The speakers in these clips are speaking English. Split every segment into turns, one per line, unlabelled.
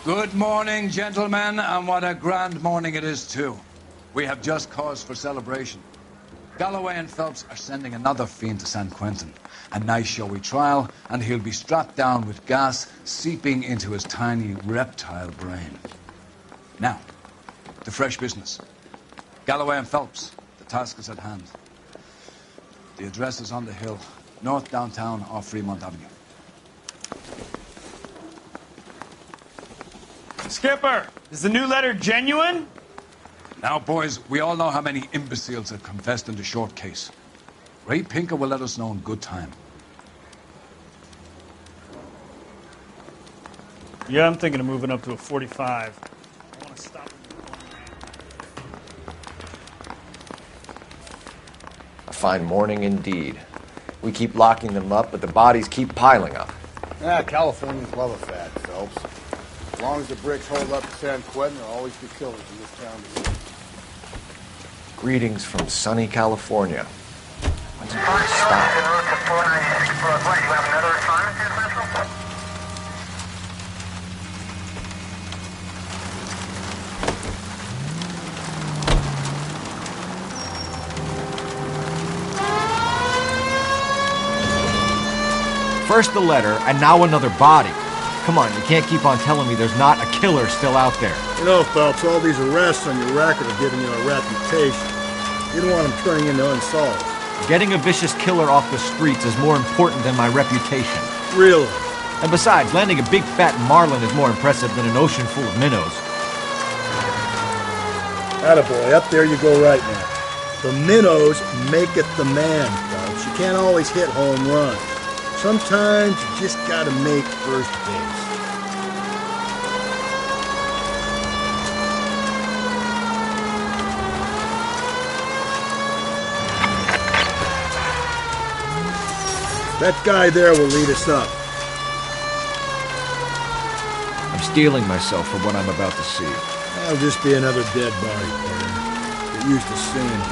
Good morning, gentlemen, and what a grand morning it is, too. We have just cause for celebration. Galloway and Phelps are sending another fiend to San Quentin. A nice showy trial, and he'll be strapped down with gas seeping into his tiny reptile brain. Now, to fresh business. Galloway and Phelps, the task is at hand. The address is on the hill, north downtown off Fremont Avenue.
Skipper, is the new letter genuine?
Now, boys, we all know how many imbeciles have confessed in the short case. Ray Pinker will let us know in good time.
Yeah, I'm thinking of moving up to a 45. I want to stop him.
A fine morning indeed. We keep locking them up, but the bodies keep piling up.
Californians love a fad, Phelps. As long as the bricks hold up in San Quentin, there'll always be killers in this town.
Greetings from sunny California. When's it going to stop? First the letter, and now another body. Come on, you can't keep on telling me there's not a killer still out there.
You know, Phelps, all these arrests on your record are giving you a reputation. You don't want them turning into unsolved.
Getting a vicious killer off the streets is more important than my reputation.
Really?
And besides, landing a big fat marlin is more impressive than an ocean full of minnows.
Attaboy, up there you go right now. The minnows make it the man, Phelps. You can't always hit home runs. Sometimes you just gotta make first base. That guy there will lead us up.
I'm steeling myself for what I'm about to see.
That'll just be another dead body, partner. Get used to seeing them.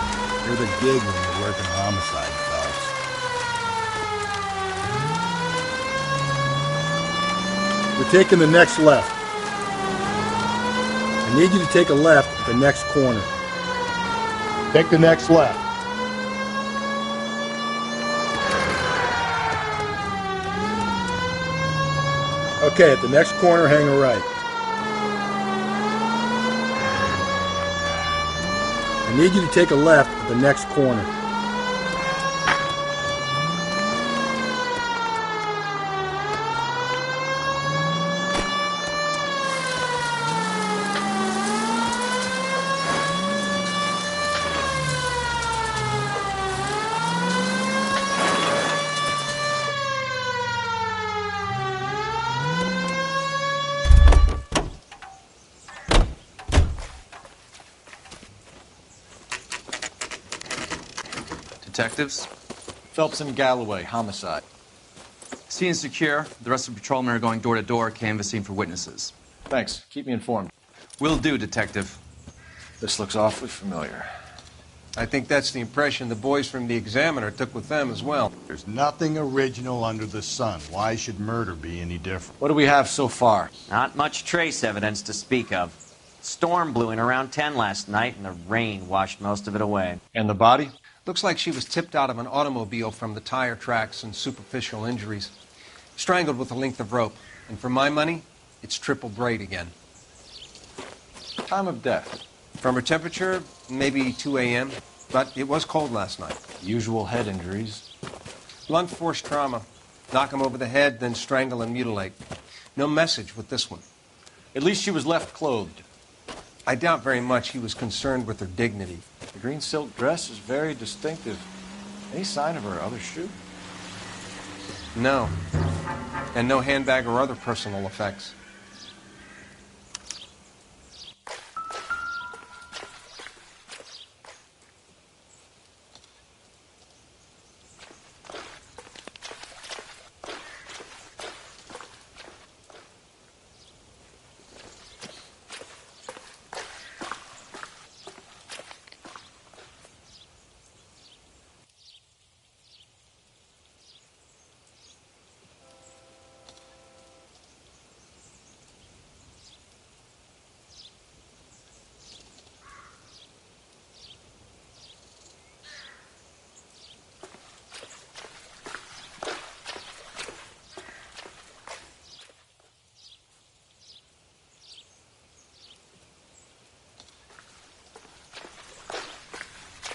They're the gig when you're working homicide, Phelps. We're taking the next left. I need you to take a left at the next corner. Take the next left. Okay, at the next corner, hang a right. I need you to take a left at the next corner.
Detectives?
Phelps and Galloway, homicide.
Scene is secure. The rest of the patrolmen are going door to door, canvassing for witnesses.
Thanks. Keep me informed.
Will do, Detective.
This looks awfully familiar.
I think that's the impression the boys from the Examiner took with them as well.
There's nothing original under the sun. Why should murder be any different?
What do we have so far?
Not much trace evidence to speak of. Storm blew in around 10 last night, and the rain washed most of it away.
And the body?
Looks like she was tipped out of an automobile from the tire tracks and superficial injuries. Strangled with a length of rope. And for my money, it's triple braid again.
Time of death?
From her temperature, maybe 2 a.m., but it was cold last night.
Usual head injuries.
Blunt force trauma. Knock him over the head, then strangle and mutilate. No message with this one.
At least she was left clothed.
I doubt very much he was concerned with her dignity.
The green silk dress is very distinctive. Any sign of her other shoe?
No. And no handbag or other personal effects.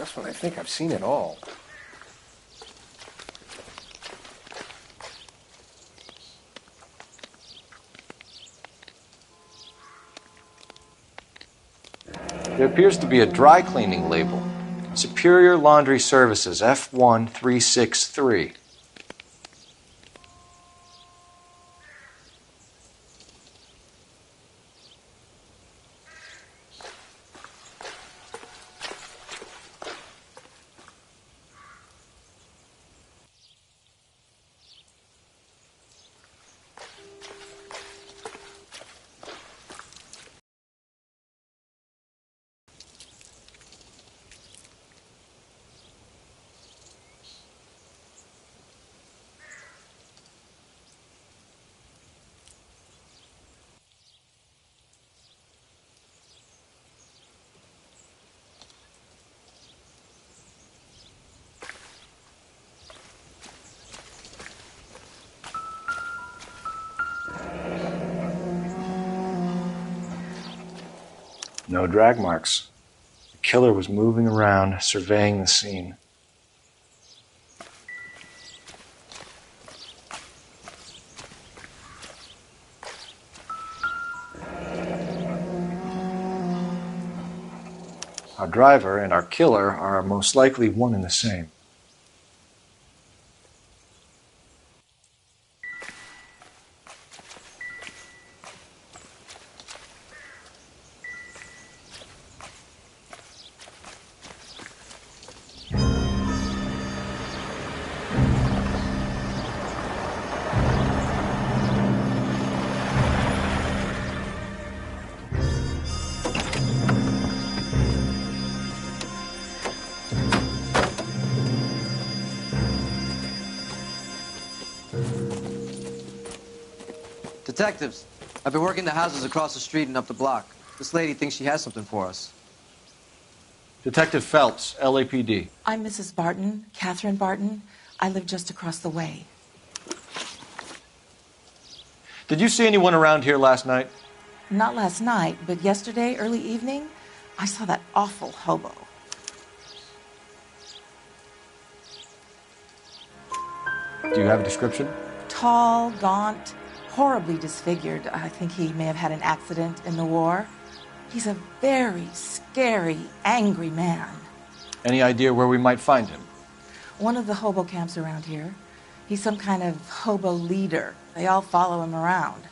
Just when I think I've seen it all. There appears to be a dry cleaning label. Superior Laundry Services, F1363. No drag marks. The killer was moving around, surveying the scene. Our driver and our killer are most likely one and the same.
Detectives, I've been working the houses across the street and up the block. This lady thinks she has something for us.
Detective Phelps, LAPD.
I'm Mrs. Barton, Catherine Barton. I live just across the way.
Did you see anyone around here last night?
Not last night, but yesterday, early evening, I saw that awful hobo.
Do you have a description?
Tall, gaunt, horribly disfigured. I think he may have had an accident in the war. He's a very scary, angry man.
Any idea where we might find him?
One of the hobo camps around here. He's some kind of hobo leader. They all follow him around.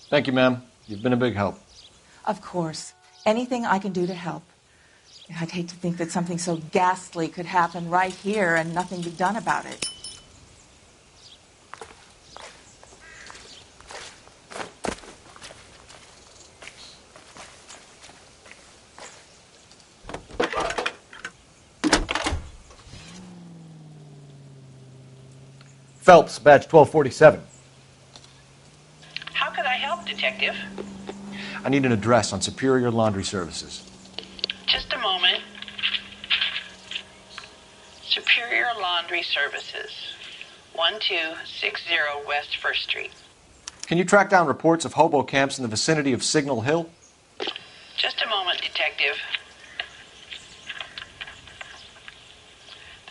Thank you, ma'am. You've been a big help.
Of course. Anything I can do to help. I'd hate to think that something so ghastly could happen right here and nothing be done about it.
Phelps, badge 1247.
How could I help, Detective?
I need an address on Superior Laundry Services.
Just a moment. Superior Laundry Services, 1260 West 1st Street.
Can you track down reports of hobo camps in the vicinity of Signal Hill?
Just a moment, Detective.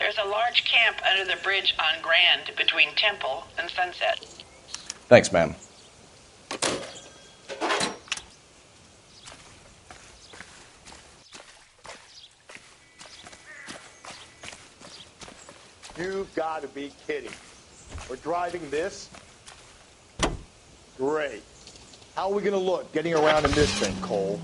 There's a large camp under the bridge on Grand between Temple and Sunset.
Thanks, ma'am.
You've got to be kidding. We're driving this? Great. How are we going to look getting around in this thing, Cole?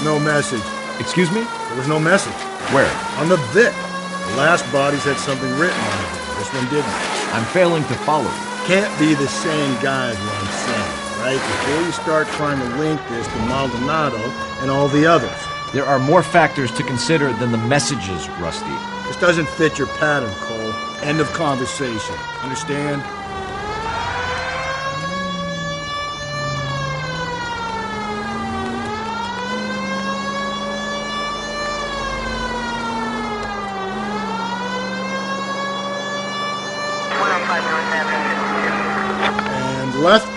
No message.
Excuse me?
There was no message.
Where?
On the Vic. The last bodies had something written on it. This one didn't.
I'm failing to follow you.
Can't be the same guy is what I'm saying, right? Before you start trying to link this to Maldonado and all the others.
There are more factors to consider than the messages, Rusty.
This doesn't fit your pattern, Cole. End of conversation. Understand? And left.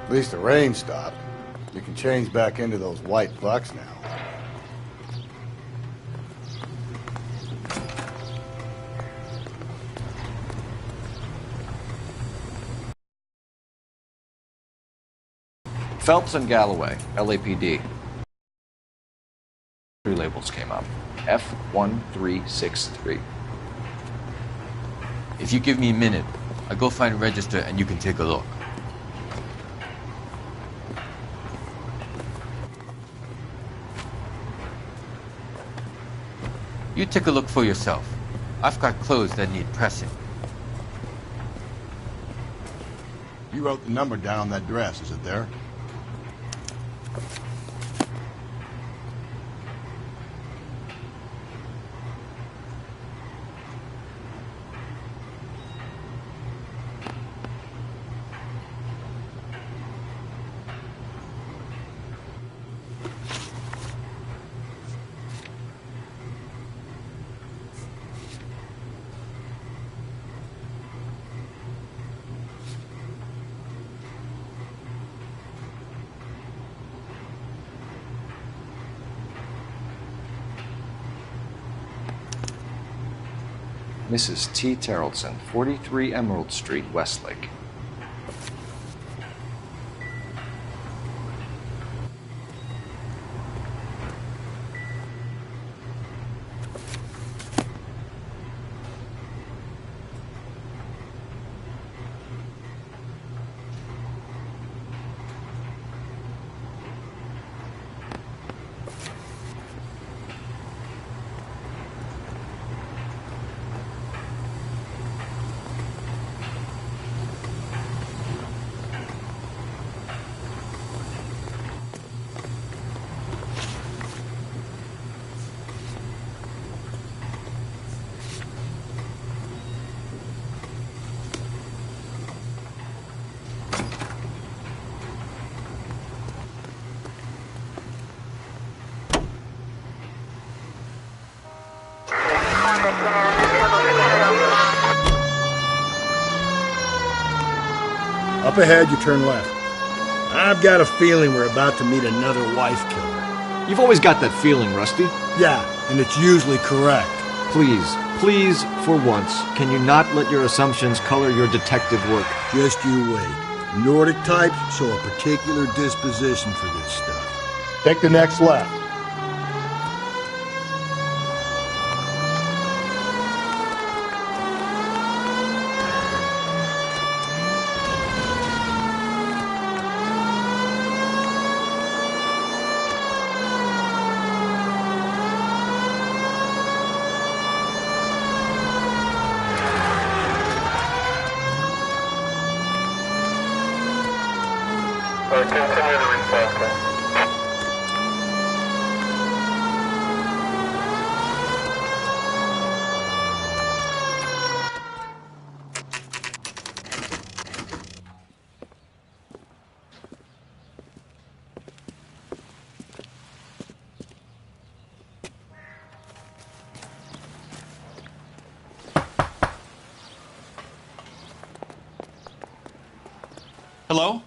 At least the rain stopped. You can change back into those white bucks now.
Phelps and Galloway, LAPD. Three labels came up. F1363.
If you give me a minute, I'll go find a register and you can take a look. You take a look for yourself. I've got clothes that need pressing.
You wrote the number down on that dress, is it there?
Mrs. T. Terrellson, 43 Emerald Street, Westlake.
Up ahead, you turn left. I've got a feeling we're about to meet another wife killer.
You've always got that feeling, Rusty.
Yeah, and it's usually correct.
Please, for once, can you not let your assumptions color your detective work?
Just you wait. Nordic types show a particular disposition for this stuff.
Take the next left.
Hello?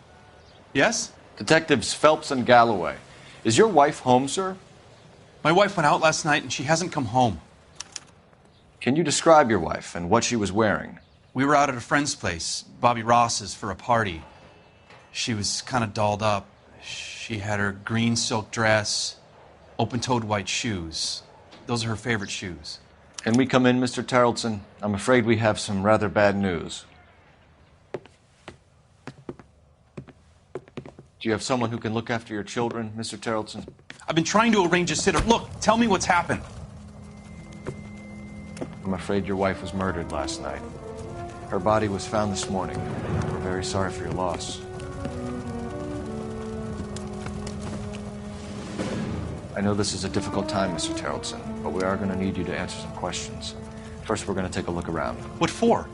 Yes?
Detectives Phelps and Galloway. Is your wife home, sir?
My wife went out last night and she hasn't come home.
Can you describe your wife and what she was wearing?
We were out at a friend's place, Bobby Ross's, for a party. She was kind of dolled up. She had her green silk dress, open-toed white shoes. Those are her favorite shoes.
Can we come in, Mr. Tarleton? I'm afraid we have some rather bad news. Do you have someone who can look after your children, Mr. Tarleton?
I've been trying to arrange a sitter. Look, tell me what's happened.
I'm afraid your wife was murdered last night. Her body was found this morning. We're very sorry for your loss. I know this is a difficult time, Mr. Tarleton, but we are going to need you to answer some questions. First, we're going to take a look around.
What for?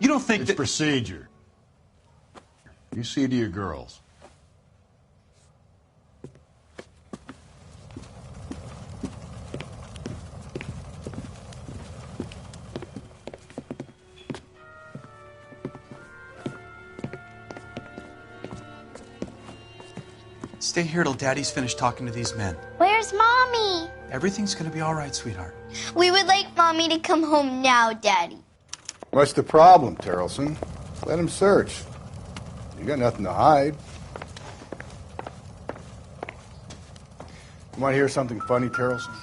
You don't think
It's
that...
procedure. You see to your girls.
Stay here till Daddy's finished talking to these men.
Where's Mommy?
Everything's gonna be all right, sweetheart.
We would like Mommy to come home now, Daddy.
What's the problem, Tarleton? Let him search. You got nothing to hide. You want to hear something funny, Tarleton?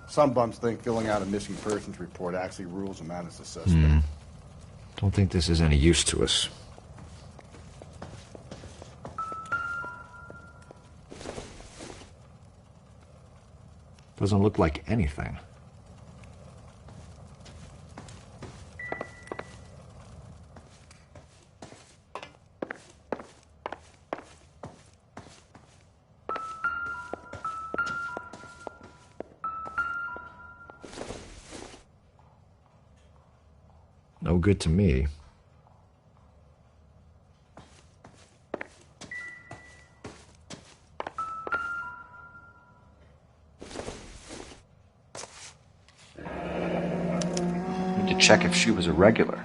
Some bums think filling out a missing persons report actually rules him out as a suspect.
Don't think this is any use to us. Doesn't look like anything. No good to me. Need to check if she was a regular.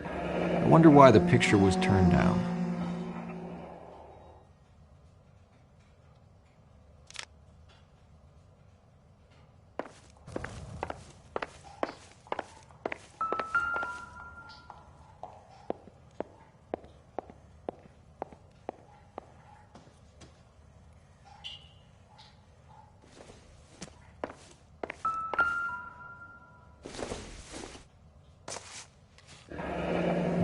I wonder why the picture was turned down.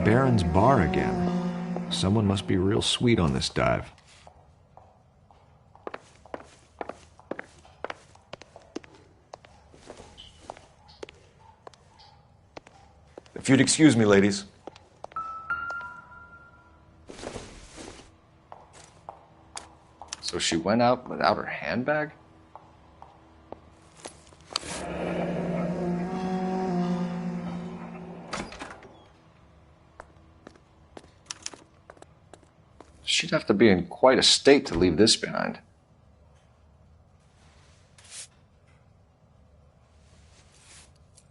Baron's bar again. Someone must be real sweet on this dive. If you'd excuse me, ladies. So she went out without her handbag? She'd have to be in quite a state to leave this behind.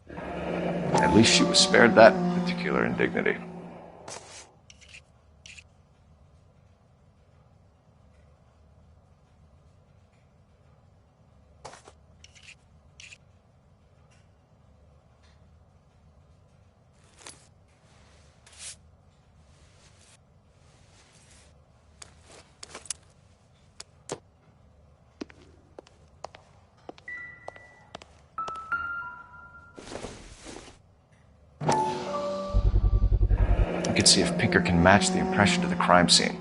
At least she was spared that particular indignity. We could see if Pinker can match the impression to the crime scene.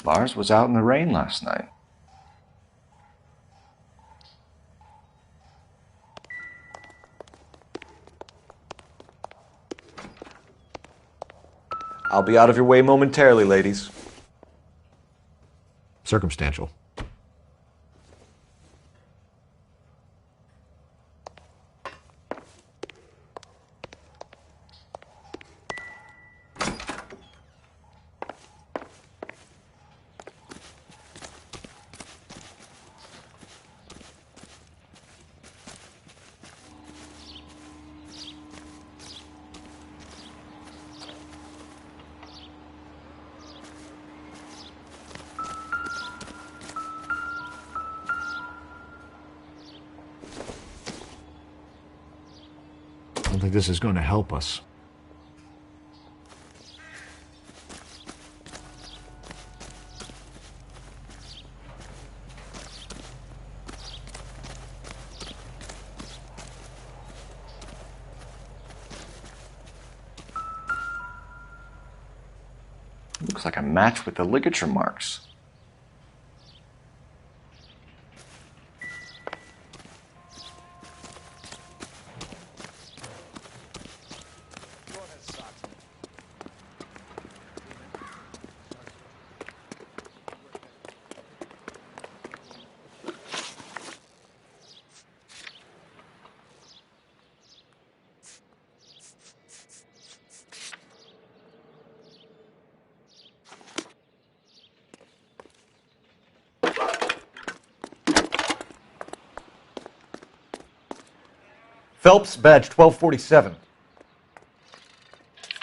Lars was out in the rain last night. I'll be out of your way momentarily, ladies. Circumstantial. think this is going to help us.
Looks like a match with the ligature marks.
Phelps, badge 1247.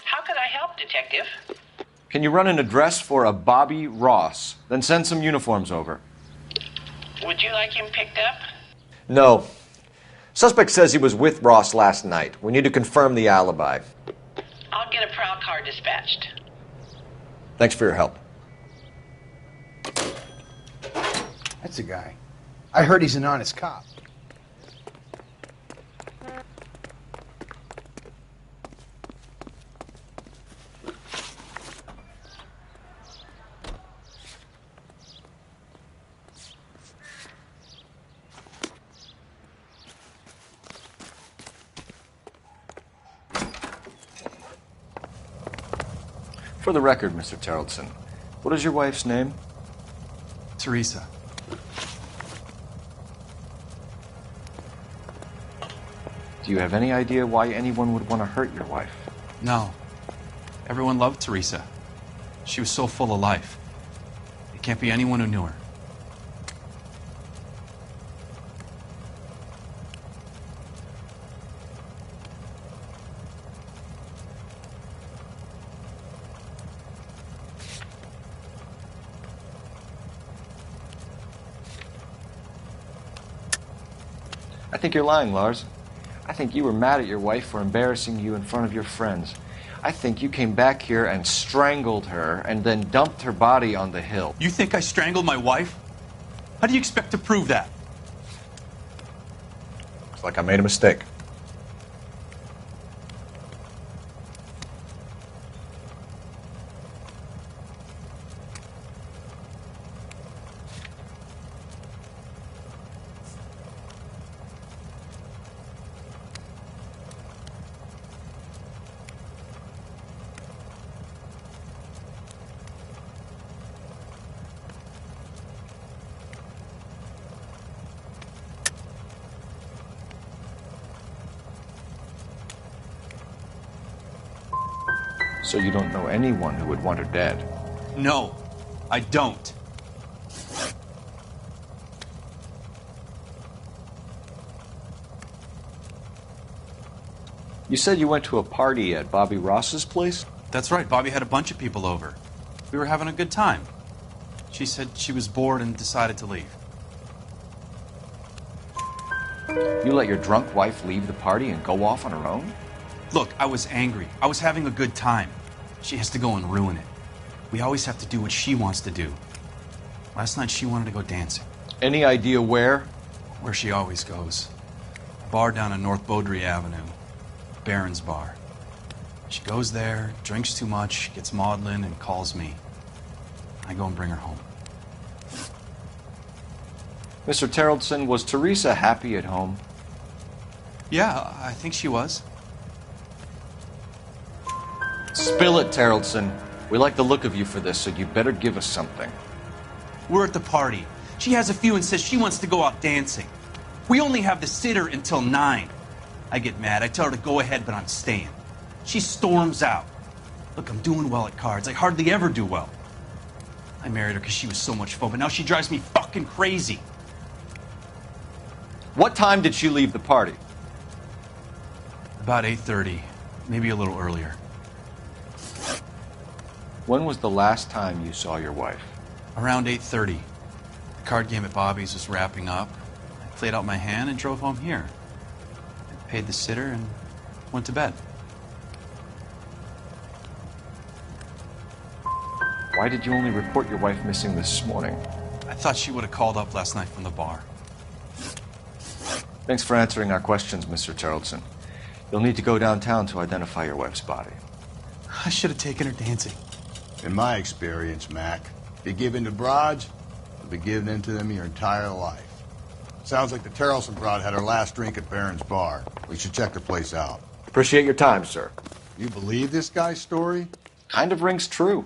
How could I help, Detective?
Can you run an address for a Bobby Ross? Then send some uniforms over.
Would you like him picked up?
No. Suspect says he was with Ross last night. We need to confirm the alibi.
I'll get a prowl car dispatched.
Thanks for your help.
That's a guy. I heard he's an honest cop.
For the record, Mr. Terrelson, what is your wife's name?
Teresa.
Do you have any idea why anyone would want to hurt your wife?
No. Everyone loved Teresa. She was so full of life. It can't be anyone who knew her.
I think you're lying, Lars. I think you were mad at your wife for embarrassing you in front of your friends. I think you came back here and strangled her and then dumped her body on the hill.
You think I strangled my wife? How do you expect to prove that?
Looks like I made a mistake.
So you don't know anyone who would want her dead?
No, I don't.
You said you went to a party at Bobby Ross's place?
That's right. Bobby had a bunch of people over. We were having a good time. She said she was bored and decided to leave.
You let your drunk wife leave the party and go off on her own?
Look, I was angry. I was having a good time. She has to go and ruin it. We always have to do what she wants to do. Last night she wanted to go dancing.
Any idea where?
Where she always goes. A bar down on North Beaudry Avenue. Barron's Bar. She goes there, drinks too much, gets maudlin, and calls me. I go and bring her home.
Mr. Terrelson, was Teresa happy at home?
Yeah, I think she was.
Spill it, Terrelson. We like the look of you for this, so you better give us something.
We're at the party. She has a few and says she wants to go out dancing. We only have the sitter until 9. I get mad. I tell her to go ahead, but I'm staying. She storms out. Look, I'm doing well at cards. I hardly ever do well. I married her because she was so much fun, but now she drives me fucking crazy.
What time did she leave the party?
About 8:30, maybe a little earlier.
When was the last time you saw your wife?
Around 8:30. The card game at Bobby's was wrapping up. I played out my hand and drove home here. I paid the sitter and went to bed.
Why did you only report your wife missing this morning?
I thought she would have called up last night from the bar.
Thanks for answering our questions, Mr. Tarleton. You'll need to go downtown to identify your wife's body.
I should have taken her dancing.
In my experience, Mac, if you give in to broads, you'll be giving in to them your entire life. Sounds like the Tarleton broad had her last drink at Barron's bar. We should check the place out.
Appreciate your time, sir.
You believe this guy's story?
Kind of rings true.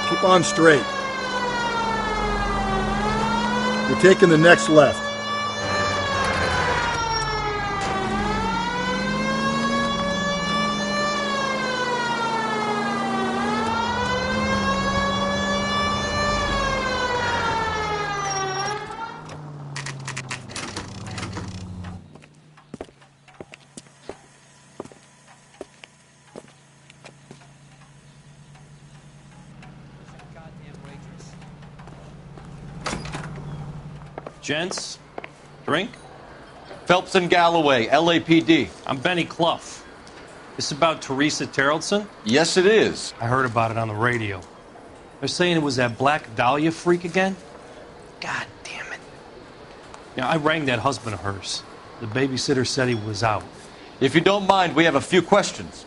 Keep on straight. You're taking the next left.
Gents, drink?
Phelps and Galloway, LAPD.
I'm Benny Clough. This about Teresa Tarleton?
Yes, it is.
I heard about it on the radio. They're saying it was that Black Dahlia freak again? God damn it. Yeah, I rang that husband of hers. The babysitter said he was out.
If you don't mind, we have a few questions.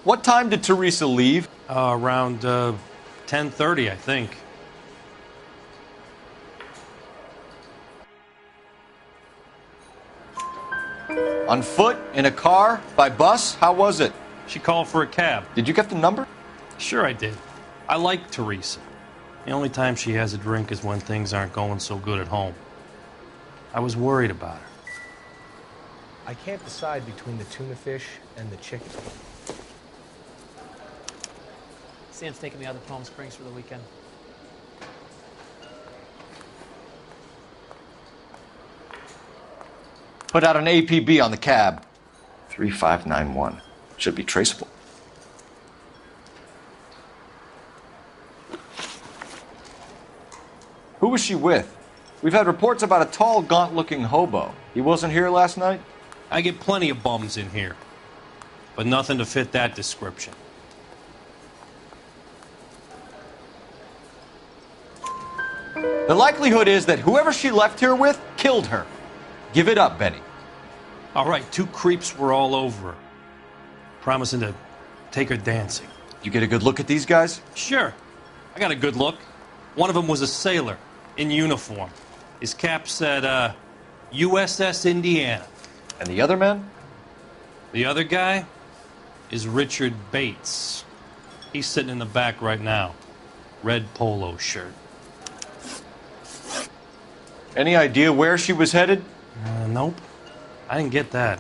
What time did Teresa leave?
Around 10:30, I think.
On foot? In a car? By bus? How was it?
She called for a cab.
Did you get the number?
Sure I did. I like Teresa. The only time she has a drink is when things aren't going so good at home. I was worried about her.
I can't decide between the tuna fish and the chicken.
Sam's taking me out to Palm Springs for the weekend.
Put out an APB on the cab. 3591. Should be traceable. Who was she with? We've had reports about a tall, gaunt-looking hobo. He wasn't here last night?
I get plenty of bums in here, but nothing to fit that description.
The likelihood is that whoever she left here with killed her. Give it up, Benny.
All right, 2 creeps were all over her, promising to take her dancing.
You get a good look at these guys?
Sure. I got a good look. One of them was a sailor in uniform. His cap said, USS Indiana.
And the other man?
The other guy is Richard Bates. He's sitting in the back right now. Red polo shirt.
Any idea where she was headed?
Nope. I didn't get that.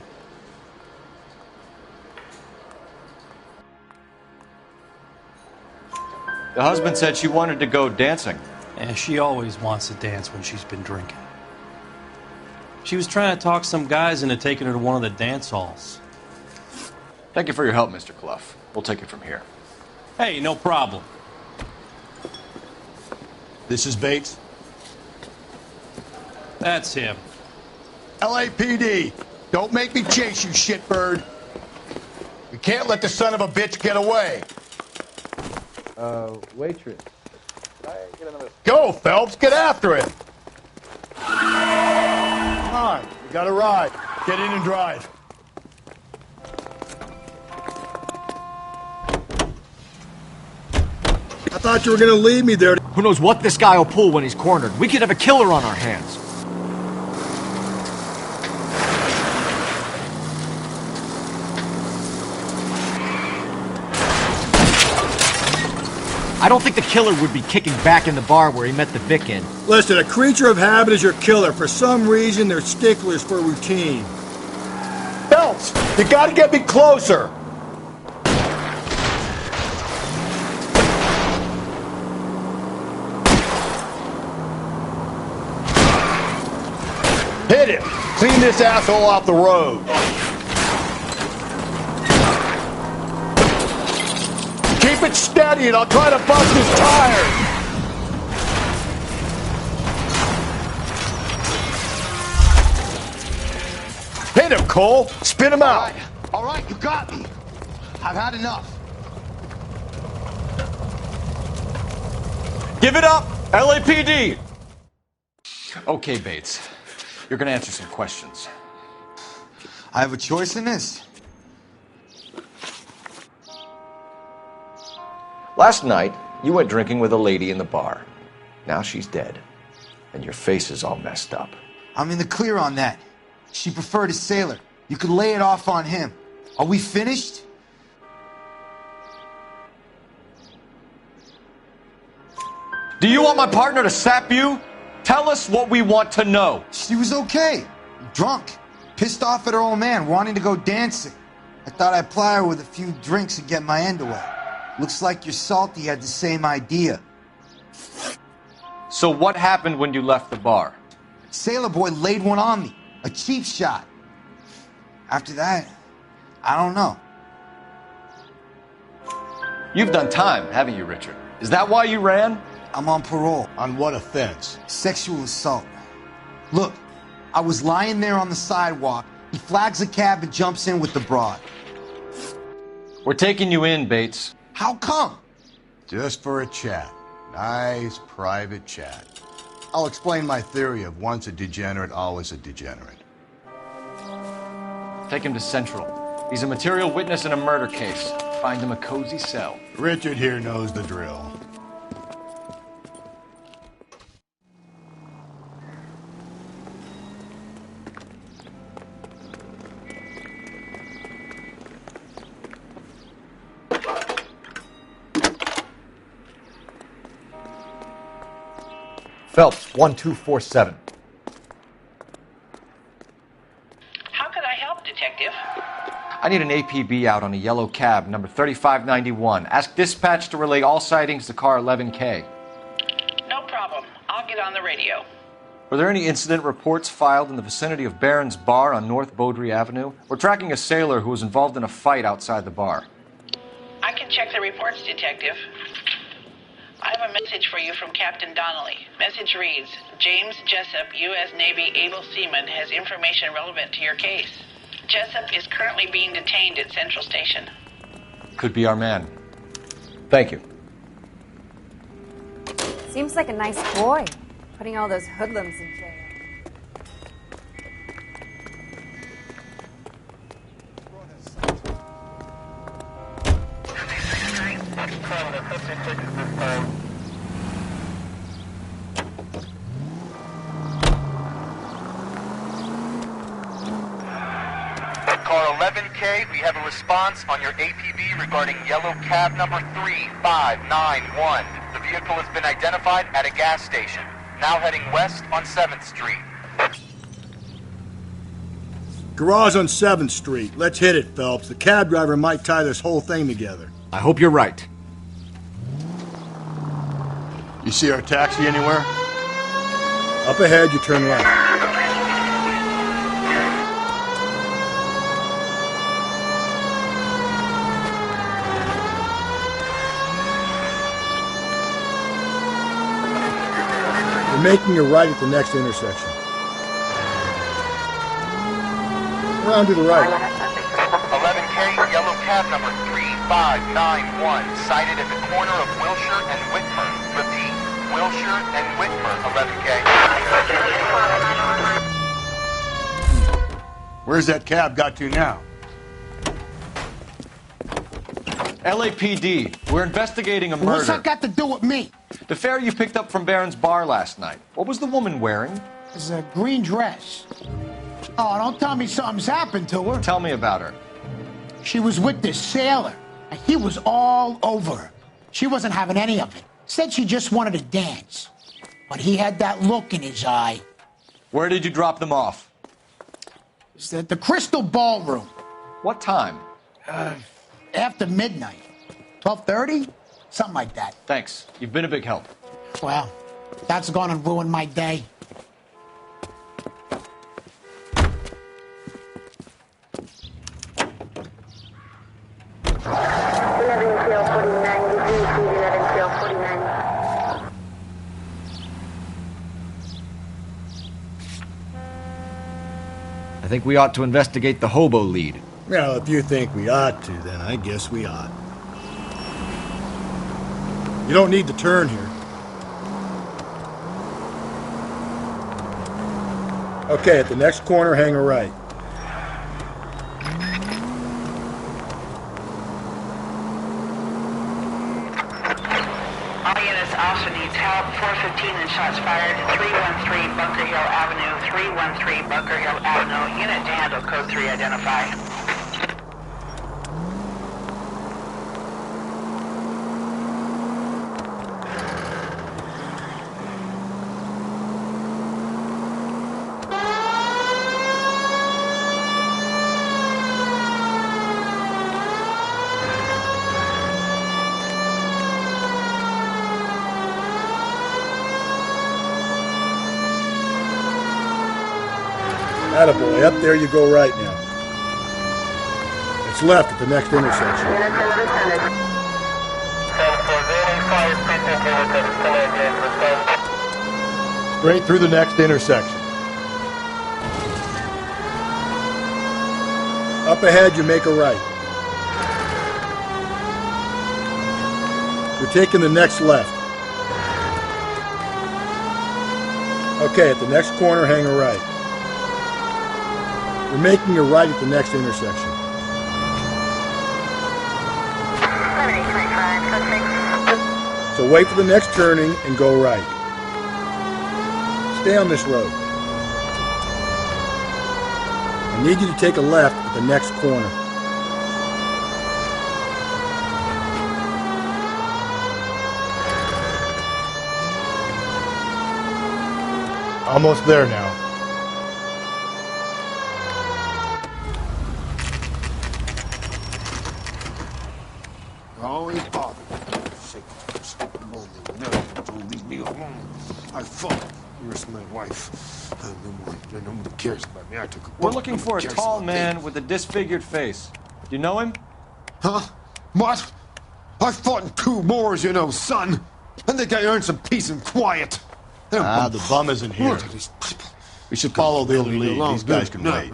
The husband said she wanted to go dancing.
Yeah, she always wants to dance when she's been drinking. She was trying to talk some guys into taking her to one of the dance halls.
Thank you for your help, Mr. Clough. We'll take it from here.
Hey, no problem.
This is Bates.
That's him.
LAPD, don't make me chase you, shitbird. We can't let the son of a bitch get away.
Waitress.
Go, Phelps, get after it. Come on, we got a ride. Get in and drive.
I thought you were going to leave me there.
Who knows what this guy will pull when he's cornered? We could have a killer on our hands. I don't think the killer would be kicking back in the bar where he met the Vic in.
Listen, a creature of habit is your killer. For some reason, they're sticklers for routine.
Phelps! Phelps, you gotta get me closer. Hit him. Clean this asshole off the road. Keep it steady and I'll try to bust his tires. Hit him, Cole. Spin him out.
All right, you got me. I've had enough.
Give it up, LAPD! Okay, Bates. You're gonna answer some questions.
I have a choice in this.
Last night, you went drinking with a lady in the bar. Now she's dead. And your face is all messed up.
I'm in the clear on that. She preferred a sailor. You could lay it off on him. Are we finished?
Do you want my partner to sap you? Tell us what we want to know.
She was okay. Drunk. Pissed off at her old man, wanting to go dancing. I thought I'd ply her with a few drinks and get my end away. Looks like your Salty had the same idea.
So what happened when you left the bar?
Sailor boy laid one on me. A cheap shot. After that, I don't know.
You've done time, haven't you, Richard? Is that why you ran?
I'm on parole.
On what offense?
Sexual assault. Look, I was lying there on the sidewalk. He flags a cab and jumps in with the broad.
We're taking you in, Bates.
How come?
Just for a chat. Nice private chat. I'll explain my theory of once a degenerate, always a degenerate.
Take him to Central. He's a material witness in a murder case. Find him a cozy cell.
Richard here knows the drill.
Phelps, 1247.
How could I help, Detective?
I need an APB out on a yellow cab, number 3591. Ask dispatch to relay all sightings to car 11K.
No problem. I'll get on the radio.
Were there any incident reports filed in the vicinity of Barron's Bar on North Beaudry Avenue? We're tracking a sailor who was involved in a fight outside the bar.
I can check the reports, Detective. I have a message for you from Captain Donnelly. Message reads, James Jessup, U.S. Navy able seaman, has information relevant to your case. Jessup is currently being detained at Central Station.
Could be our man. Thank you.
Seems like a nice boy, putting all those hoodlums in jail.
Car 11K, we have a response on your APB regarding yellow cab number 3591. The vehicle has been identified at a gas station. Now heading west on 7th Street.
Garage on 7th Street. Let's hit it, Phelps. The cab driver might tie this whole thing together.
I hope you're right.
You see our taxi anywhere?
Up ahead, you turn left. You're making a right at the next intersection. Around to the right.
11K, yellow cab number 3591, sighted at the corner of Wilshire and Whitmer. Repeat, Wilshire and Whitmer, 11K.
Where's that cab got to now?
LAPD, we're investigating a murder.
What's that got to do with me?
The fare you picked up from Barron's Bar last night. What was the woman wearing?
It's a green dress. Oh, don't tell me something's happened to her.
Tell me about her.
She was with this sailor, and he was all over her. She wasn't having any of it. Said she just wanted to dance. But he had that look in his eye.
Where did you drop them off?
It's at the Crystal Ballroom.
What time?
After midnight. 12:30? Something like that.
Thanks. You've been a big help.
Well, that's gonna ruin my day.
I think we ought to investigate the hobo lead.
Well, if you think we ought to, then I guess we ought. You don't need to turn here. Okay, at the next corner, hang a right.
All units, officer needs help. 415 and shots fired. 313 Bunker Hill Avenue. 313 Bunker Hill Avenue. Unit to handle code 3 identify.
Attaboy, up there you go right now. It's left at the next intersection. Straight through the next intersection. Up ahead, you make a right. You're taking the next left. Okay, at the next corner, hang a right. You're making a right at the next intersection. So wait for the next turning and go right. Stay on this road. I need you to take a left at the next corner. Almost there now.
Always bother. Don't leave me alone. I fought. Where's my wife? Nobody cares about me. I took a
We're looking for a tall man with a disfigured face. Do you know him?
Huh? What? I fought in 2 wars, you know, son. I think I earned some peace and quiet.
The bum isn't here. We should follow the lead. These guys can wait.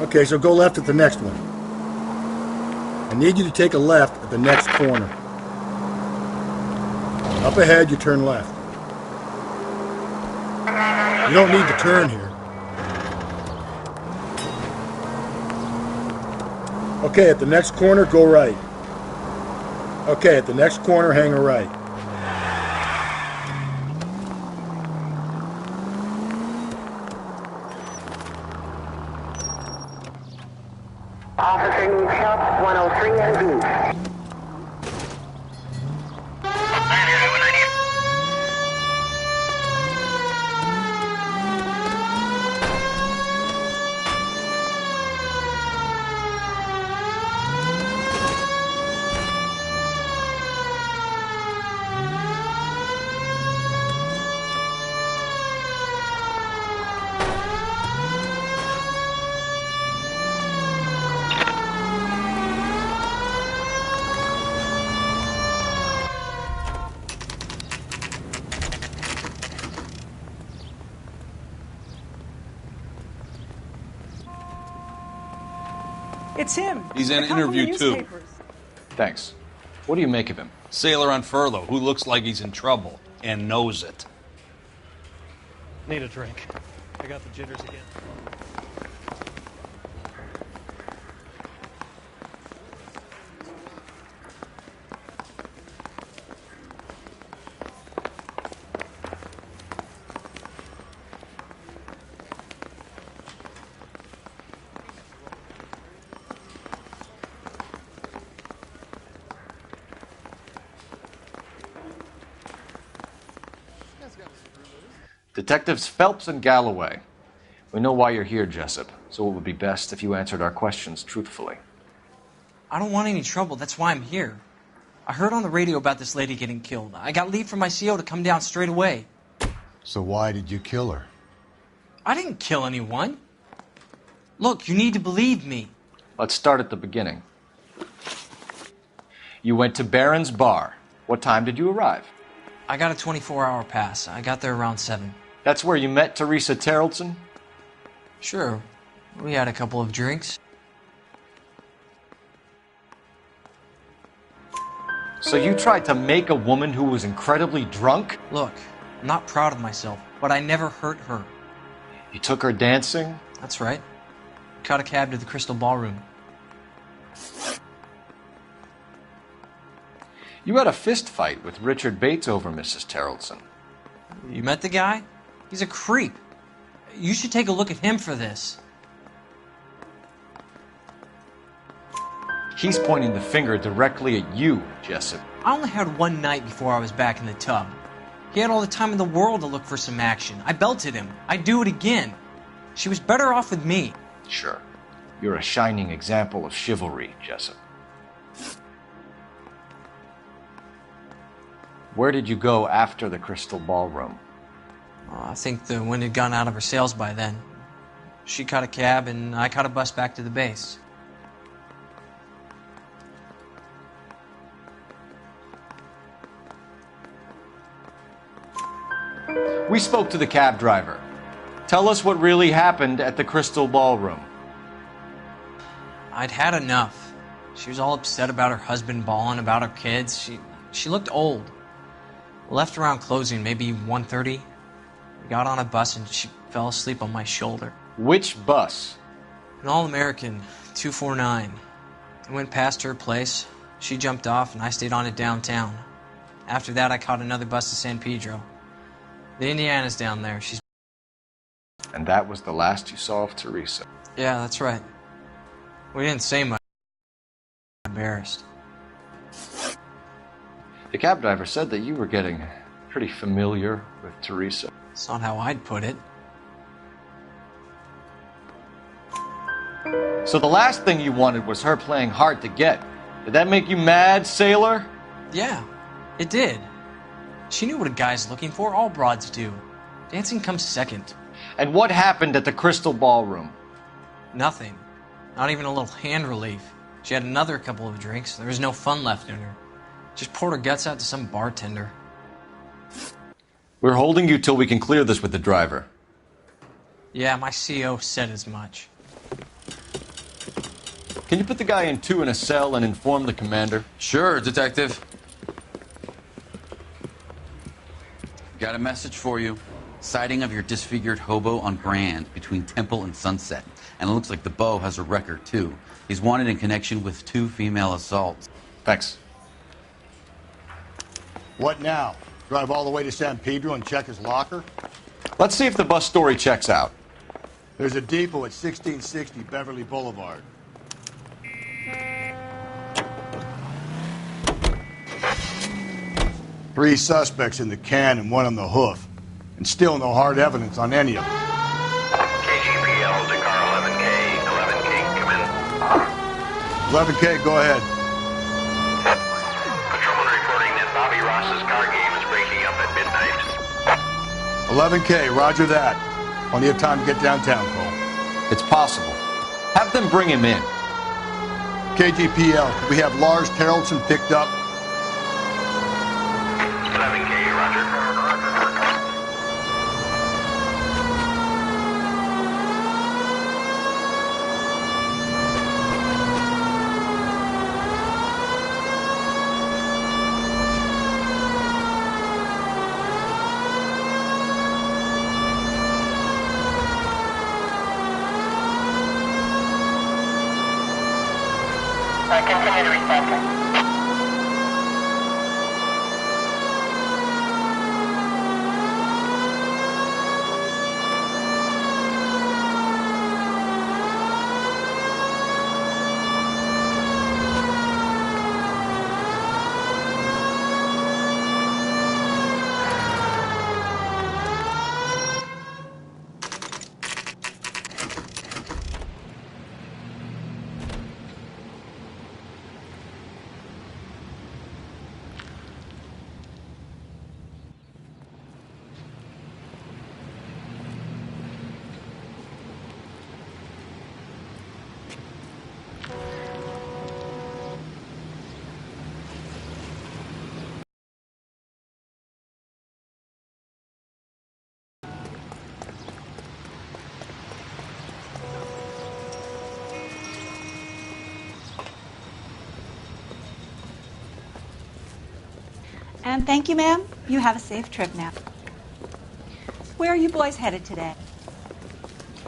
Okay, so go left at the next one. I need you to take a left at the next corner. Up ahead, you turn left. You don't need to turn here. Okay, at the next corner, go right. Okay, at the next corner, hang a right.
Officer needs help. 103 and B.
It's him.
He's in
It come from the
interview, too.
newspapers.
Thanks. What do you make of him?
Sailor on furlough who looks like he's in trouble and knows it.
Need a drink. I got the jitters again.
Detectives Phelps and Galloway. We know why you're here, Jessup, so it would be best if you answered our questions truthfully.
I don't want any trouble. That's why I'm here. I heard on the radio about this lady getting killed. I got leave from my CO to come down straight away.
So why did you kill her?
I didn't kill anyone. Look, you need to believe me.
Let's start at the beginning. You went to Barron's Bar. What time did you arrive?
I got a 24-hour pass. I got there around 7.
That's where you met Teresa Terrelson?
Sure. We had a couple of drinks.
So you tried to make a woman who was incredibly drunk?
Look, I'm not proud of myself, but I never hurt her.
You took her dancing?
That's right. Caught a cab to the Crystal Ballroom.
You had a fist fight with Richard Bates over Mrs. Terrelson.
You met the guy? He's a creep. You should take a look at him for this.
He's pointing the finger directly at you, Jessup.
I only had one night before I was back in the tub. He had all the time in the world to look for some action. I belted him. I'd do it again. She was better off with me.
Sure. You're a shining example of chivalry, Jessup. Where did you go after the Crystal Ballroom?
I think the wind had gone out of her sails by then. She caught a cab and I caught a bus back to the base.
We spoke to the cab driver. Tell us what really happened at the Crystal Ballroom.
I'd had enough. She was all upset about her husband bawling about her kids. She looked old. Left around closing, maybe 1:30. We got on a bus and she fell asleep on my shoulder.
Which bus?
An All-American, 249. I went past her place. She jumped off and I stayed on it downtown. After that, I caught another bus to San Pedro. The Indiana's down there. She's...
And that was the last you saw of Teresa?
Yeah, that's right. We didn't say much. Embarrassed.
The cab driver said that you were getting pretty familiar with Teresa.
It's not how I'd put it.
So the last thing you wanted was her playing hard to get. Did that make you mad, sailor?
Yeah, it did. She knew what a guy's looking for. All broads do. Dancing comes second.
And what happened at the Crystal Ballroom?
Nothing. Not even a little hand relief. She had another couple of drinks. There was no fun left in her. Just poured her guts out to some bartender.
We're holding you till we can clear this with the driver.
Yeah, my CO said as much.
Can you put the guy in 2 in a cell and inform the commander?
Sure, Detective. Got a message for you. Sighting of your disfigured hobo on Grand between Temple and Sunset. And it looks like the beau has a record, too. He's wanted in connection with 2 female assaults.
Thanks.
What now? Drive all the way to San Pedro and check his locker?
Let's see if the bus story checks out.
There's a depot at 1660 Beverly Boulevard. Three suspects in the can and one on the hoof. And still no hard evidence on any of them.
KGPL to car 11K. 11K, come in.
11K, go ahead.
Patrolman reporting that Bobby Ross's car game is breaking up at midnight.
11K, roger that. Plenty of time to get downtown, Cole.
It's possible. Have them bring him in.
KGPL, we have Lars Terrelson picked up.
11K, roger.
Continue to respond.
And thank you, ma'am. You have a safe trip now. Where are you boys headed today?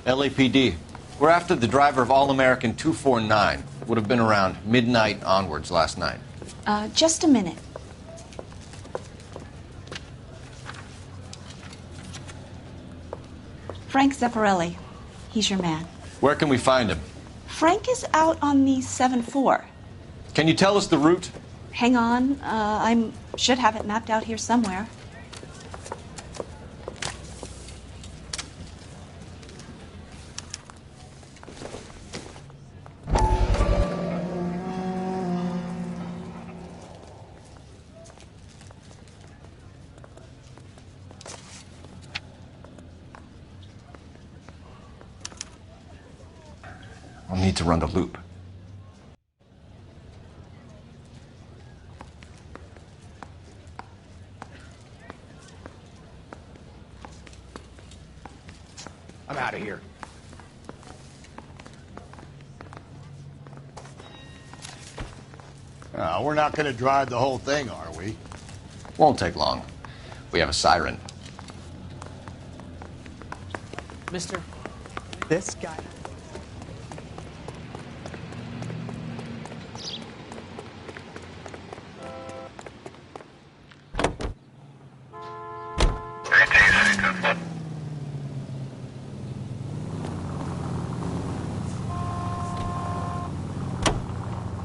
LAPD. We're after the driver of All-American 249. Would have been around midnight onwards last night.
Just a minute. Frank Zeffirelli. He's your man.
Where can we find him?
Frank is out on the 7-4.
Can you tell us the route?
Hang on. I should have it mapped out here somewhere.
I'll need to run the loop.
I'm out of here.
We're not going to drive the whole thing, are we?
Won't take long. We have a siren.
Mister?
This guy.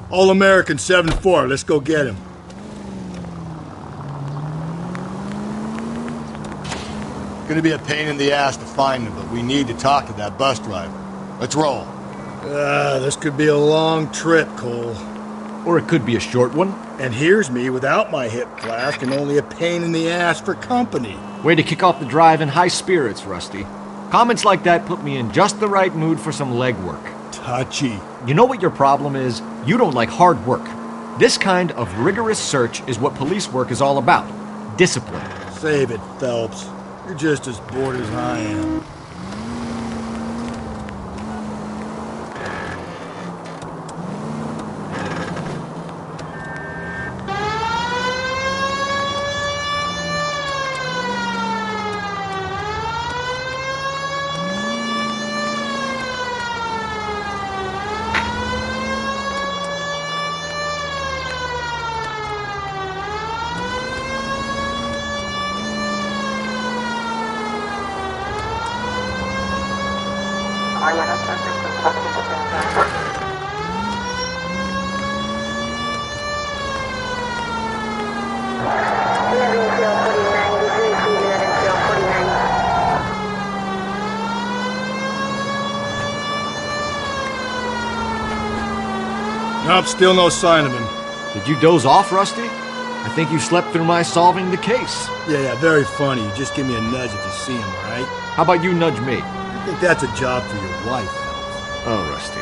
All-American 7-4, let's go get him.
Gonna be a pain in the ass to find him, but we need to talk to that bus driver. Let's roll.
This could be a long trip, Cole.
Or it could be a short one.
And here's me without my hip flask and only a pain in the ass for company.
Way to kick off the drive in high spirits, Rusty. Comments like that put me in just the right mood for some legwork.
Touchy.
You know what your problem is? You don't like hard work. This kind of rigorous search is what police work is all about. Discipline.
Save it, Phelps. You're just as bored as I am. Nope, still no sign of him.
Did you doze off, Rusty? I think you slept through my solving the case.
Yeah, very funny. You just give me a nudge if you see him, all right?
How about you nudge me?
I think that's a job for your wife, Phelps.
Oh, Rusty.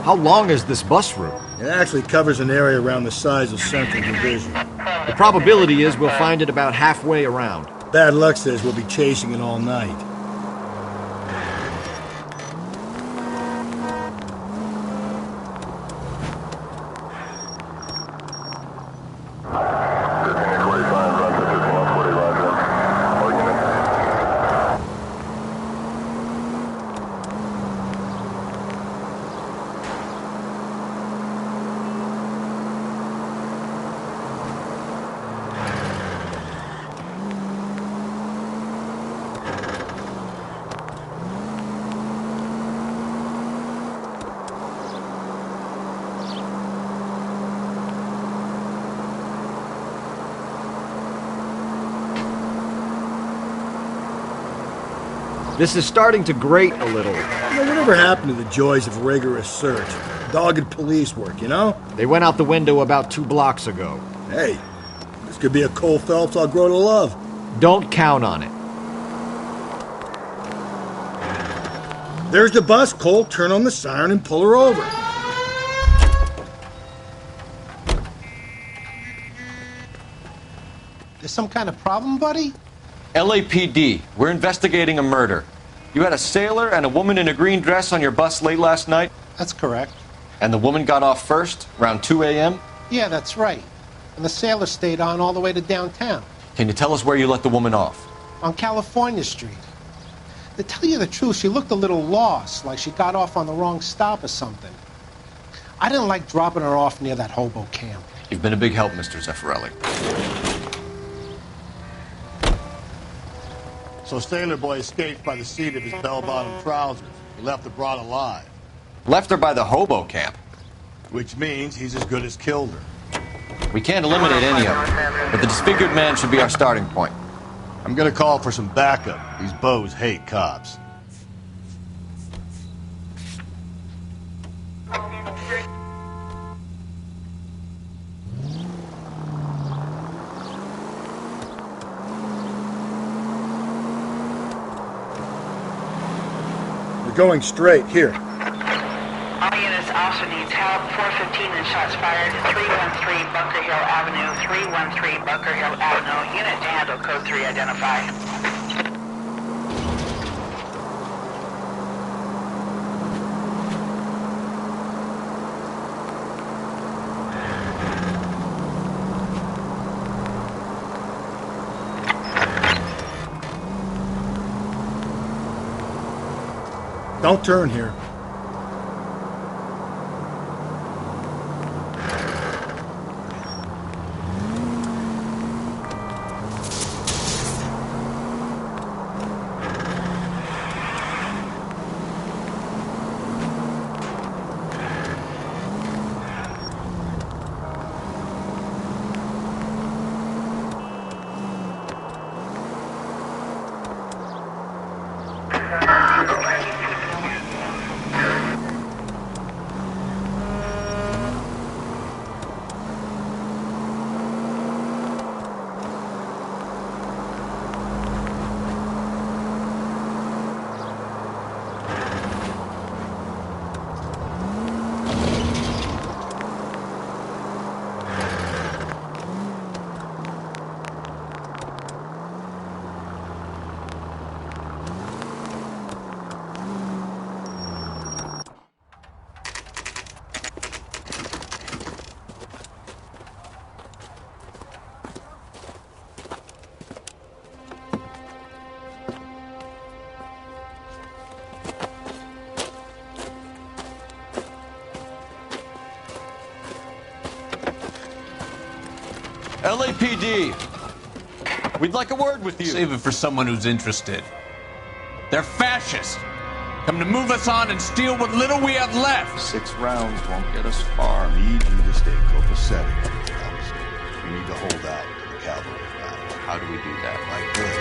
How long is this bus route?
It actually covers an area around the size of Central Division.
The probability is we'll find it about halfway around.
Bad luck says we'll be chasing it all night.
This is starting to grate a little.
Whatever happened to the joys of rigorous search? Dogged police work, you know?
They went out the window about 2 blocks ago.
Hey, this could be a Cole Phelps I'll grow to love.
Don't count on it.
There's the bus, Cole. Turn on the siren and pull her over.
There's some kind of problem, buddy?
LAPD, we're investigating a murder. You had a sailor and a woman in a green dress on your bus late last night?
That's correct.
And the woman got off first, around 2 a.m.?
Yeah, that's right. And the sailor stayed on all the way to downtown.
Can you tell us where you let the woman off?
On California Street. To tell you the truth, she looked a little lost, like she got off on the wrong stop or something. I didn't like dropping her off near that hobo camp.
You've been a big help, Mr. Zeffirelli.
So Sailor Boy escaped by the seat of his bell-bottom trousers. He left the broad alive.
Left her by the hobo camp.
Which means he's as good as killed her.
We can't eliminate any of them, but the disfigured man should be our starting point.
I'm gonna call for some backup. These bows hate cops.
We're going straight. Here.
All units, officer needs help. 415 and shots fired. 313 Bunker Hill Avenue. 313 Bunker Hill Avenue. Unit to handle code 3 identify.
Don't turn here.
LAPD, we'd like a word with you.
Save it for someone who's interested. They're fascists. Come to move us on and steal what little we have left.
6 rounds won't get us far.
I need you to stay copacetic, Phelps. We need to hold out to the cavalry rounds.
How do we do that?
Like this.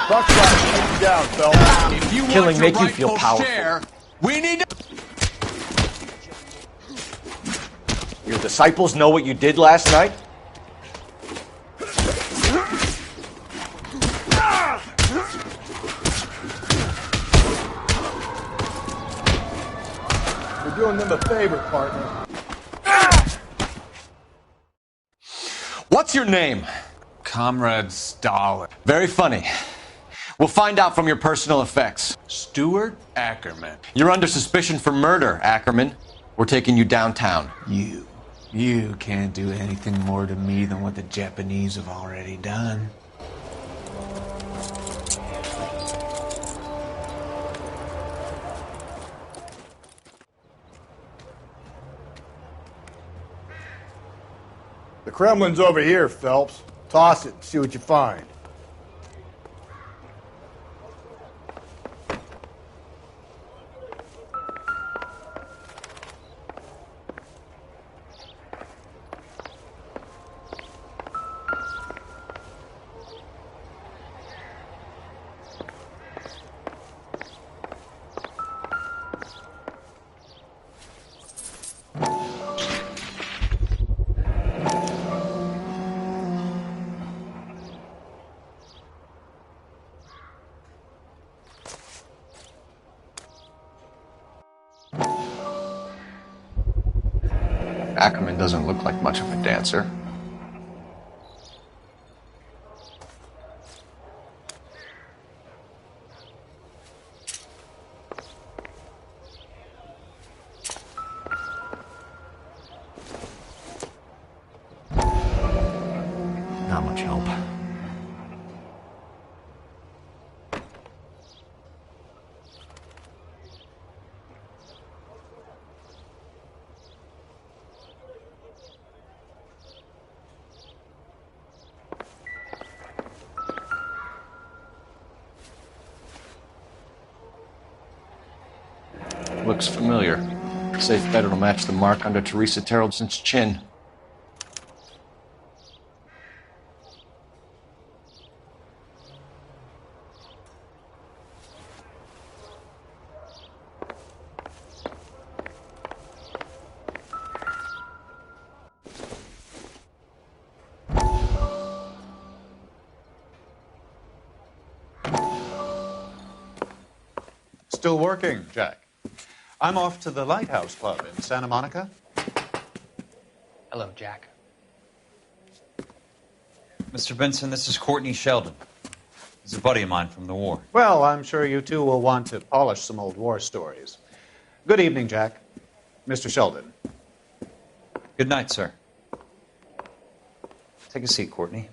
Buckshot, keep you down, Phelps.
If you
Killing
want
make
your
you feel
rightful
powerful.
share, we need to...
Your disciples know what you did last night?
We're doing them a favor, partner.
What's your name?
Comrade Stalin.
Very funny. We'll find out from your personal effects.
Stuart Ackerman.
You're under suspicion for murder, Ackerman. We're taking you downtown.
You can't do anything more to me than what the Japanese have already done.
The Kremlin's over here, Phelps. Toss it and see what you find.
Ackerman doesn't look like much of a dancer.
Not much help.
Looks familiar. Safe bet it'll match the mark under Teresa Terreldson's chin.
Still working, Jack. I'm off to the Lighthouse Club in Santa Monica.
Hello, Jack.
Mr. Benson, this is Courtney Sheldon. He's a buddy of mine from the war.
Well, I'm sure you two will want to polish some old war stories. Good evening, Jack. Mr. Sheldon.
Good night, sir. Take a seat, Courtney.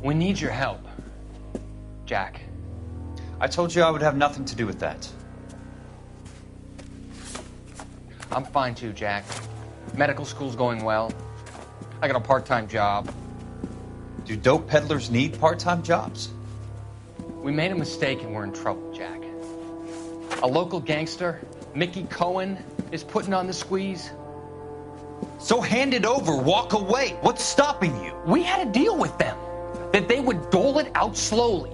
We need your help, Jack.
I told you I would have nothing to do with that.
I'm fine too, Jack. Medical school's going well. I got a part-time job.
Do dope peddlers need part-time jobs?
We made a mistake and we're in trouble, Jack. A local gangster, Mickey Cohen, is putting on the squeeze.
So hand it over, walk away. What's stopping you?
We had a deal with them that they would dole it out slowly.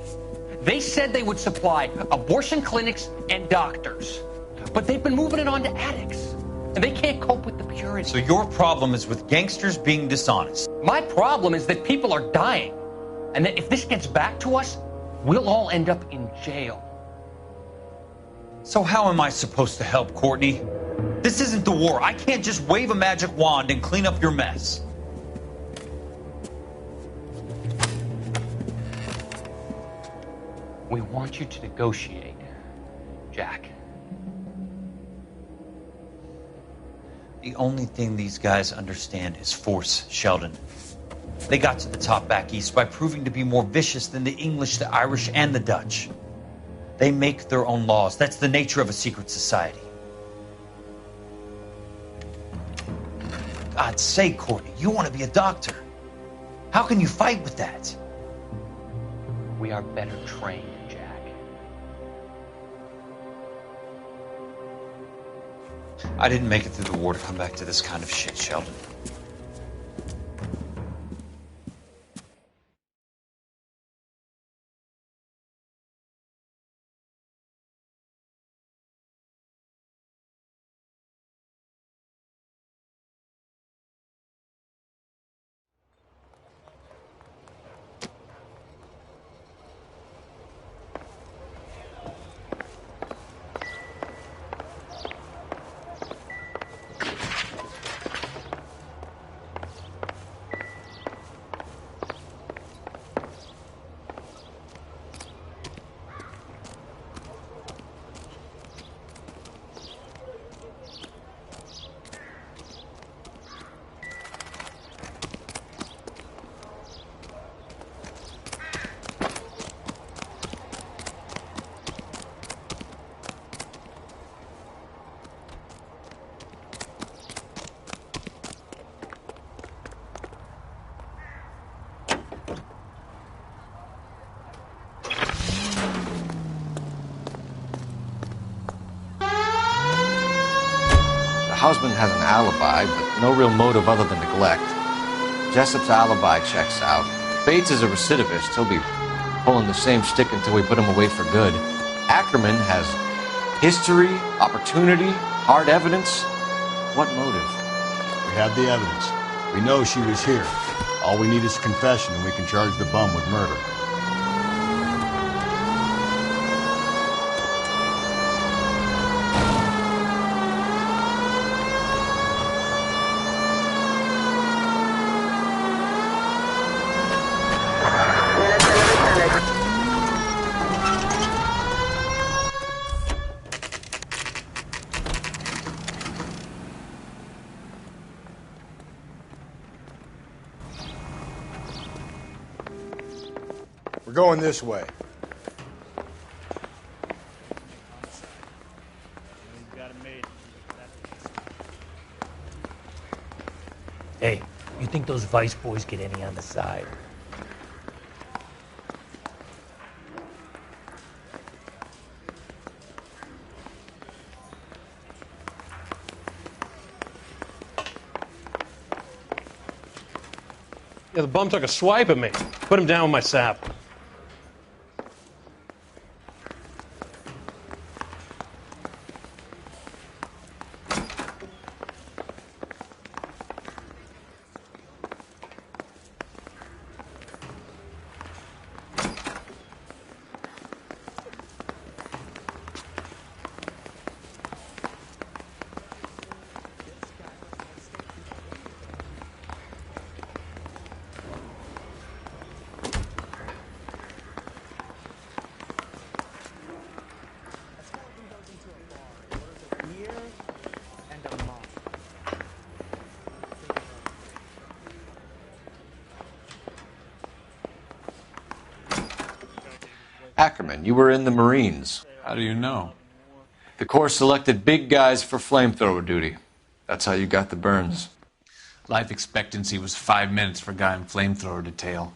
They said they would supply abortion clinics and doctors, but they've been moving it on to addicts, and they can't cope with the purity.
So your problem is with gangsters being dishonest?
My problem is that people are dying, and that if this gets back to us, we'll all end up in jail.
So how am I supposed to help, Courtney? This isn't the war. I can't just wave a magic wand and clean up your mess.
We want you to negotiate, Jack.
The only thing these guys understand is force, Sheldon. They got to the top back east by proving to be more vicious than the English, the Irish, and the Dutch. They make their own laws. That's the nature of a secret society. God's sake, Courtney, you want to be a doctor. How can you fight with that?
We are better trained, Jack.
I didn't make it through the war to come back to this kind of shit, Sheldon.
The husband has an alibi, but no real motive other than neglect. Jessup's alibi checks out. Bates is a recidivist. He'll be pulling the same shtick until we put him away for good. Ackerman has history, opportunity, hard evidence. What motive?
We have the evidence. We know she was here. All we need is a confession, and we can charge the bum with murder. We're going this way.
Hey, you think those Vice boys get any on the side?
Yeah, the bum took a swipe at me. Put him down with my sap.
Ackerman, you were in the Marines.
How do you know?
The Corps selected big guys for flamethrower duty. That's how you got the burns.
Life expectancy was 5 minutes for a guy in flamethrower detail.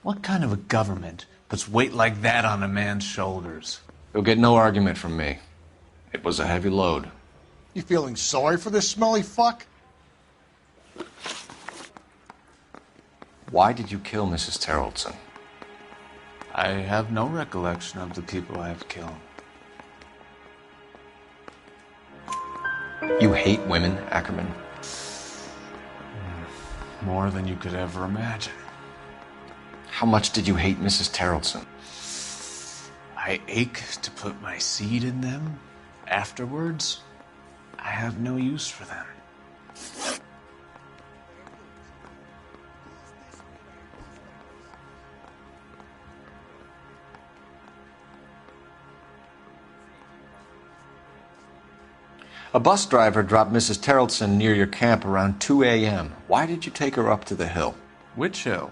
What kind of a government puts weight like that on a man's shoulders?
You'll get no argument from me. It was a heavy load.
You feeling sorry for this smelly fuck?
Why did you kill Mrs. Terrelson?
I have no recollection of the people I have killed.
You hate women, Ackerman?
More than you could ever imagine.
How much did you hate Mrs. Terrelson?
I ache to put my seed in them. Afterwards, I have no use for them.
A bus driver dropped Mrs. Terrelson near your camp around 2 a.m. Why did you take her up to the hill?
Which hill?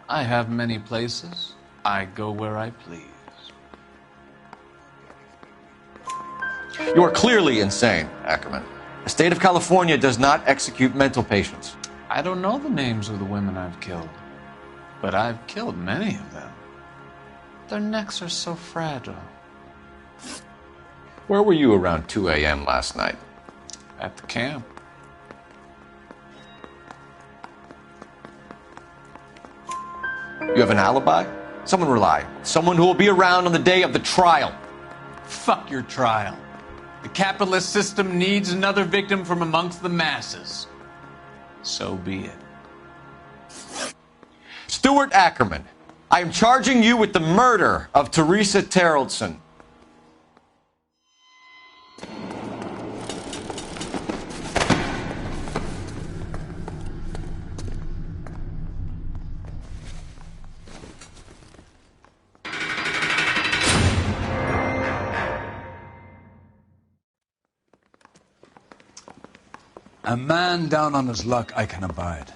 I have many places. I go where I please.
You are clearly insane, Ackerman. The state of California does not execute mental patients.
I don't know the names of the women I've killed, but I've killed many of them. Their necks are so fragile.
Where were you around 2 a.m. last night?
At the camp.
You have an alibi? Someone rely. Someone who will be around on the day of the trial.
Fuck your trial. The capitalist system needs another victim from amongst the masses. So be it.
Stuart Ackerman, I am charging you with the murder of Teresa Terrelson.
A man down on his luck I can abide.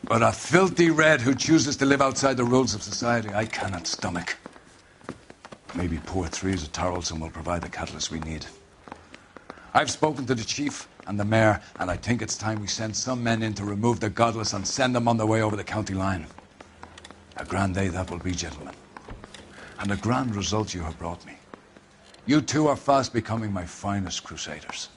But a filthy red who chooses to live outside the rules of society I cannot stomach. Maybe poor Teresa Tarleton will provide the catalyst we need. I've spoken to the chief and the mayor, and I think it's time we send some men in to remove the godless and send them on their way over the county line. A grand day that will be, gentlemen. And a grand result you have brought me. You two are fast becoming my finest crusaders.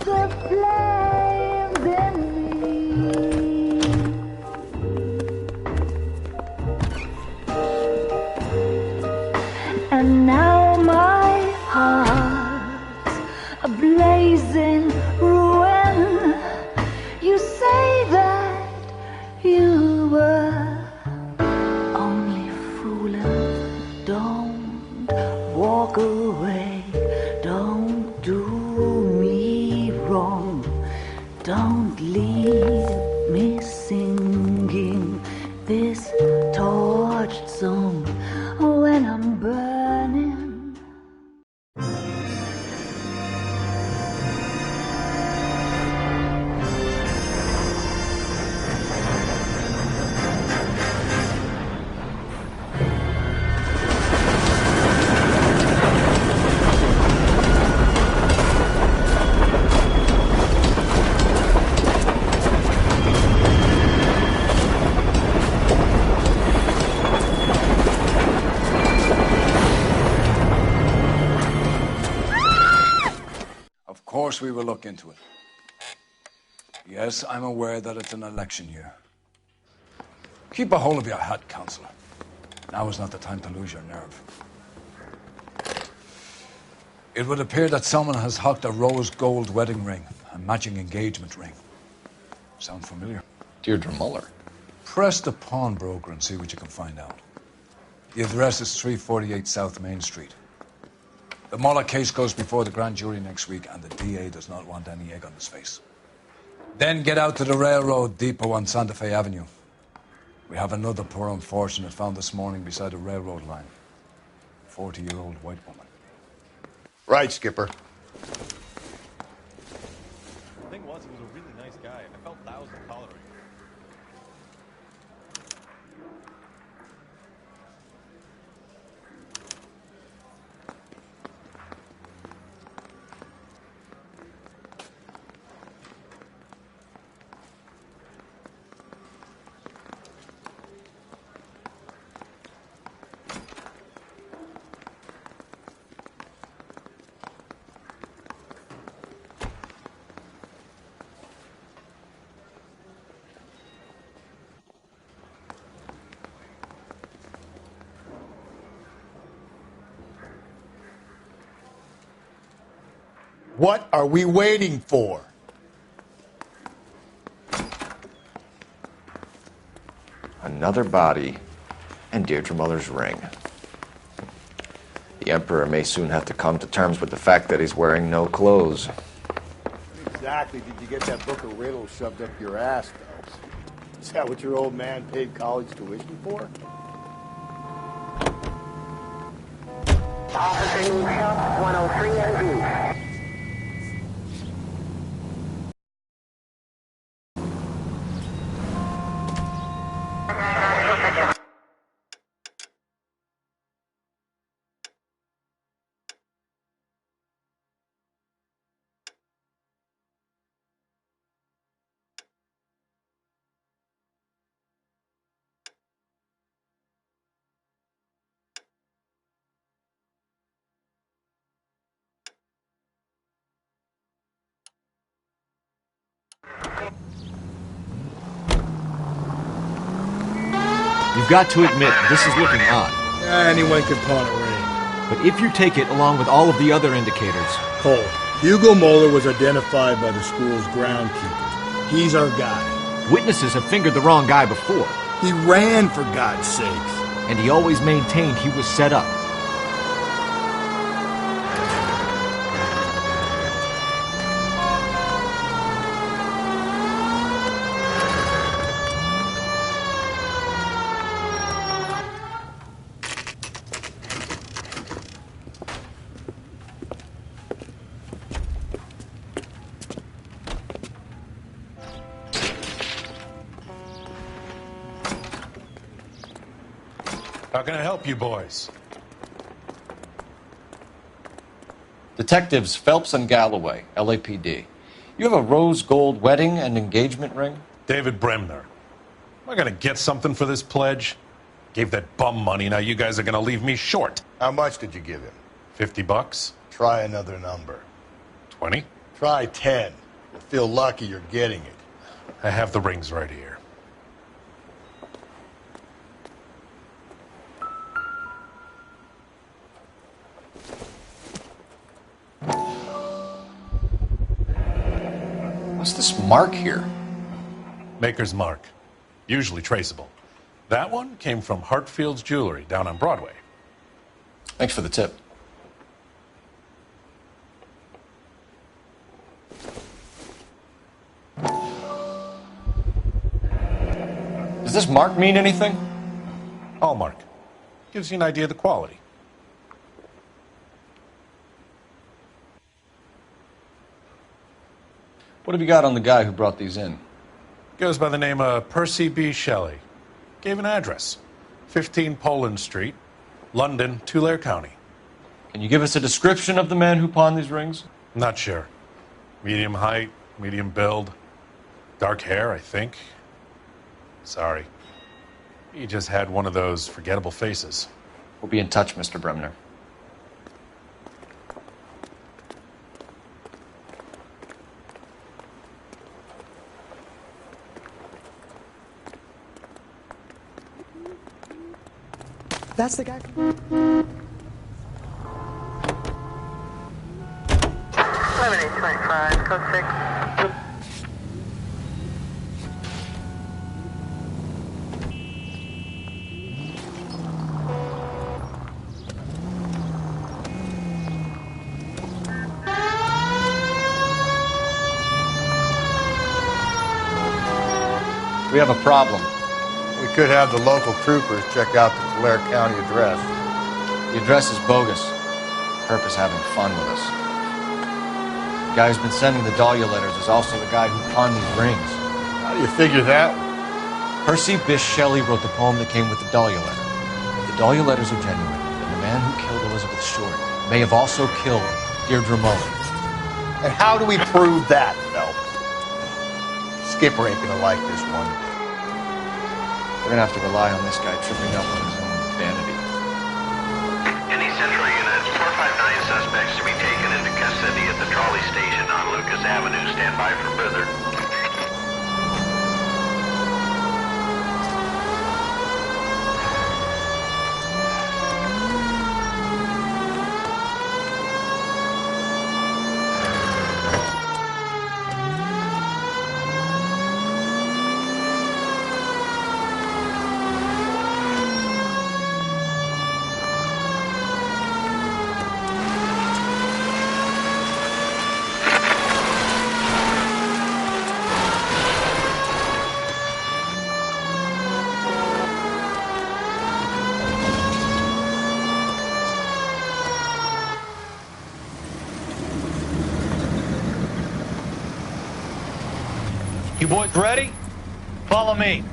the flames in me. And now my heart's a blazing ruin. You say that you were only fooling. Don't walk away. Don't do me wrong. Don't leave me singing this torched song when I'm burning.
Of course we will look into it. Yes, I'm aware that it's an election year. Keep a hold of your hat, Counselor. Now is not the time to lose your nerve. It would appear that someone has hocked a rose gold wedding ring, a matching engagement ring. Sound familiar?
Deirdre Muller.
Press the pawnbroker and see what you can find out. The address is 348 South Main Street. The Muller case goes before the grand jury next week, and the DA does not want any egg on his face. Then get out to the railroad depot on Santa Fe Avenue. We have another poor unfortunate found this morning beside a railroad line. 40-year-old white woman.
Right, Skipper.
The thing was, he was a really nice guy. I felt that was tolerate.
What are we waiting for?
Another body and Deirdre Muller's ring. The Emperor may soon have to come to terms with the fact that he's wearing no clothes.
Exactly did you get that book of riddles shoved up your ass, Phelps? Is that what your old man paid college tuition for?
Officer needs help, 103 NV.
You've got to admit, this is looking odd.
Anyone can pawn a ring.
But if you take it along with all of the other indicators...
Cole, Hugo Moeller was identified by the school's groundkeeper. He's our guy.
Witnesses have fingered the wrong guy before.
He ran, for God's sakes.
And he always maintained he was set up.
How can I help you boys?
Detectives Phelps and Galloway, LAPD. You have a rose gold wedding and engagement ring?
David Bremner. Am I gonna get something for this pledge? Gave that bum money, now you guys are gonna leave me short.
How much did you give him?
$50?
Try another number.
20?
Try 10. You'll feel lucky you're getting it.
I have the rings right here.
What's this mark here?
Maker's mark. Usually traceable. That one came from Hartfield's Jewelry down on Broadway.
Thanks for the tip. Does this mark mean anything?
Hallmark. Gives you an idea of the quality.
What have you got on the guy who brought these in?
Goes by the name of Percy B. Shelley. Gave an address. 15 Poland Street, London, Tulare County.
Can you give us a description of the man who pawned these rings?
Not sure. Medium height, medium build. Dark hair, I think. Sorry. He just had one of those forgettable faces.
We'll be in touch, Mr. Bremner.
That's the guy.
11825, code 6.
We have a problem.
We could have the local troopers check out the Tulare County address.
The address is bogus. Herb is having fun with us. The guy who's been sending the Dahlia letters is also the guy who pawned these rings.
How do you figure that?
Percy Bysshe Shelley wrote the poem that came with the Dahlia letter. If the Dahlia letters are genuine, then the man who killed Elizabeth Short may have also killed Deirdre Mullen.
And how do we prove that, Phelps? Skipper ain't gonna like this one.
We're gonna have to rely on this guy tripping up on his own vanity.
Any central units, 459 suspects to be taken into custody at the trolley station on Lucas Avenue. Stand by for further.
You boys ready? Follow me.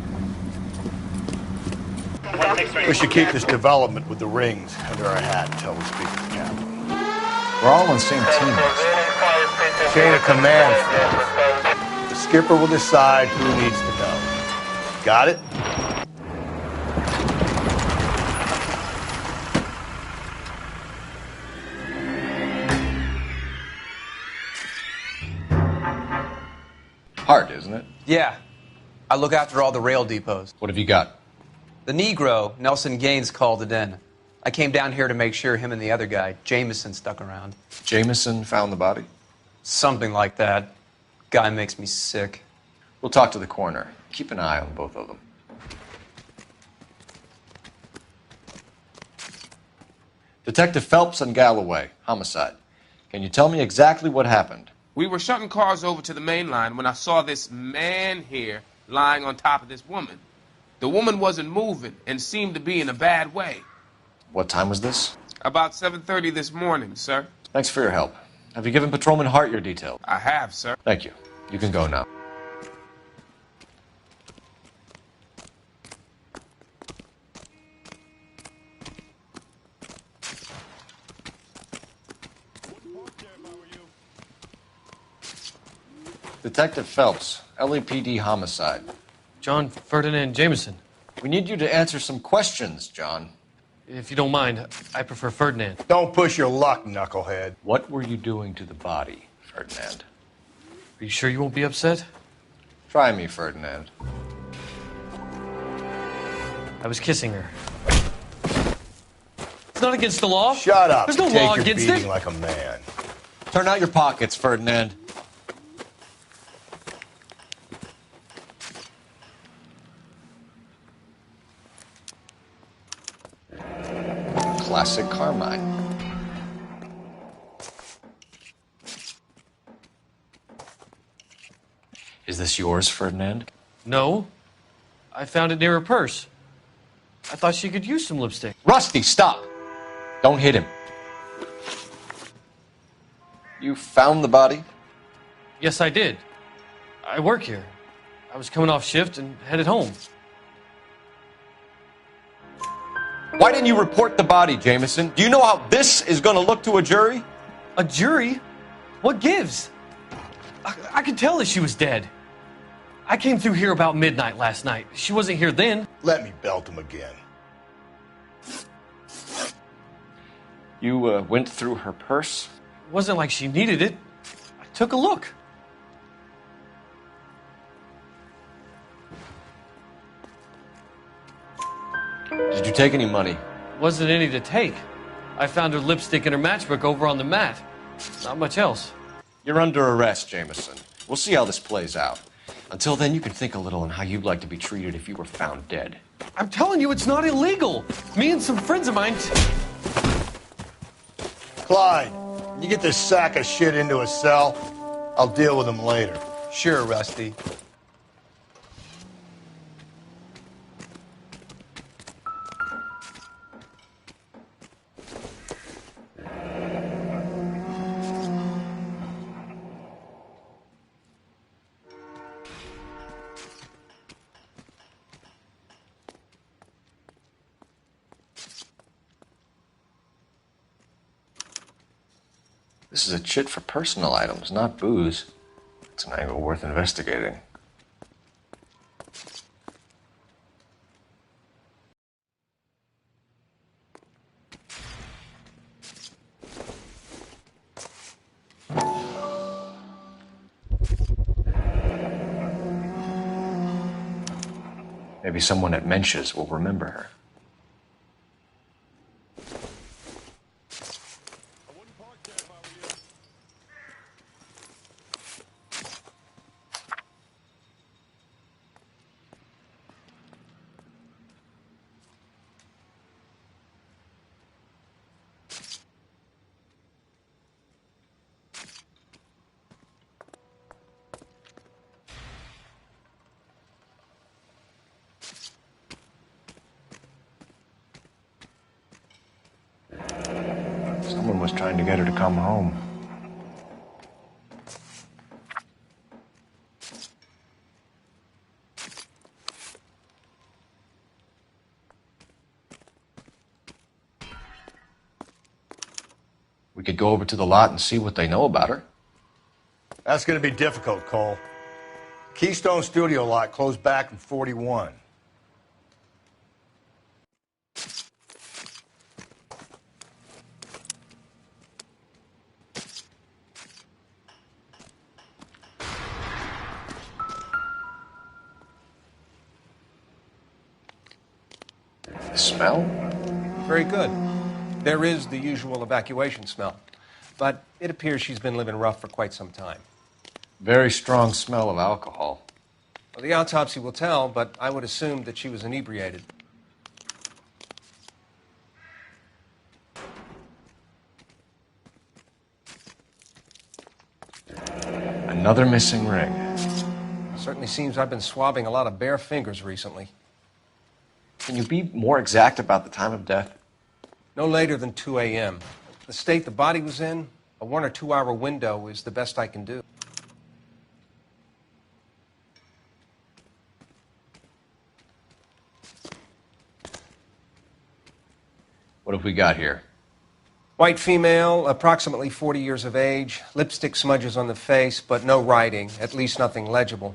We should keep this development with the rings under our hat until we speak to the captain.
We're all on the same team.
Chain of command, Phil. The skipper will decide who needs to know. Got it?
Hard, isn't it?
Yeah. I look after all the rail depots.
What have you got?
The Negro, Nelson Gaines, called it in. I came down here to make sure him and the other guy, Jameson, stuck around.
Jameson found the body?
Something like that. Guy makes me sick.
We'll talk to the coroner. Keep an eye on both of them. Detective Phelps and Galloway, homicide. Can you tell me exactly what happened?
We were shutting cars over to the main line when I saw this man here lying on top of this woman. The woman wasn't moving and seemed to be in a bad way.
What time was this?
About 7:30 this morning, sir.
Thanks for your help. Have you given Patrolman Hart your details?
I have, sir.
Thank you. You can go now. Detective Phelps, LAPD homicide.
John Ferdinand Jameson.
We need you to answer some questions, John.
If you don't mind, I prefer Ferdinand.
Don't push your luck, knucklehead.
What were you doing to the body,
Ferdinand.
Are you sure you won't be upset?
Try me, Ferdinand.
I was kissing her. It's not against the law.
Shut up.
There's no
Take
law
your
against
beating
it.
like a man.
Turn out your pockets, Ferdinand. Classic Carmine. Is this yours, Ferdinand?
No. I found it near her purse. I thought she could use some lipstick.
Rusty, stop! Don't hit him. You found the body?
Yes, I did. I work here. I was coming off shift and headed home.
Why didn't you report the body, Jameson? Do you know how this is going to look to a jury?
A jury? What gives? I could tell that she was dead. I came through here about midnight last night. She wasn't here then.
Let me belt him again.
You went through her purse?
It wasn't like she needed it. I took a look.
Did you take any money?
Wasn't any to take. I found her lipstick and her matchbook over on the mat. Not much else.
You're under arrest, Jameson. We'll see how this plays out. Until then, you can think a little on how you'd like to be treated if you were found dead.
I'm telling you, it's not illegal. Me and some friends of mine...
Clyde, you get this sack of shit into a cell. I'll deal with him later.
Sure, Rusty.
This is a chit for personal items, not booze. It's an angle worth investigating. Maybe someone at Mensch's will remember her. Someone was trying to get her to come home. We could go over to the lot and see what they know about her.
That's going to be difficult, Cole. Keystone Studio lot closed back in 41.
Smell?
Very good. There is the usual evacuation smell, but it appears she's been living rough for quite some time.
Very strong smell of alcohol.
Well, the autopsy will tell, but I would assume that she was inebriated.
Another missing ring.
Certainly seems I've been swabbing a lot of bare fingers recently.
Can you be more exact about the time of death?
No later than 2 a.m. The state the body was in, a 1 or 2 hour window is the best I can do.
What have we got here?
White female, approximately 40 years of age, lipstick smudges on the face, but no writing, at least nothing legible.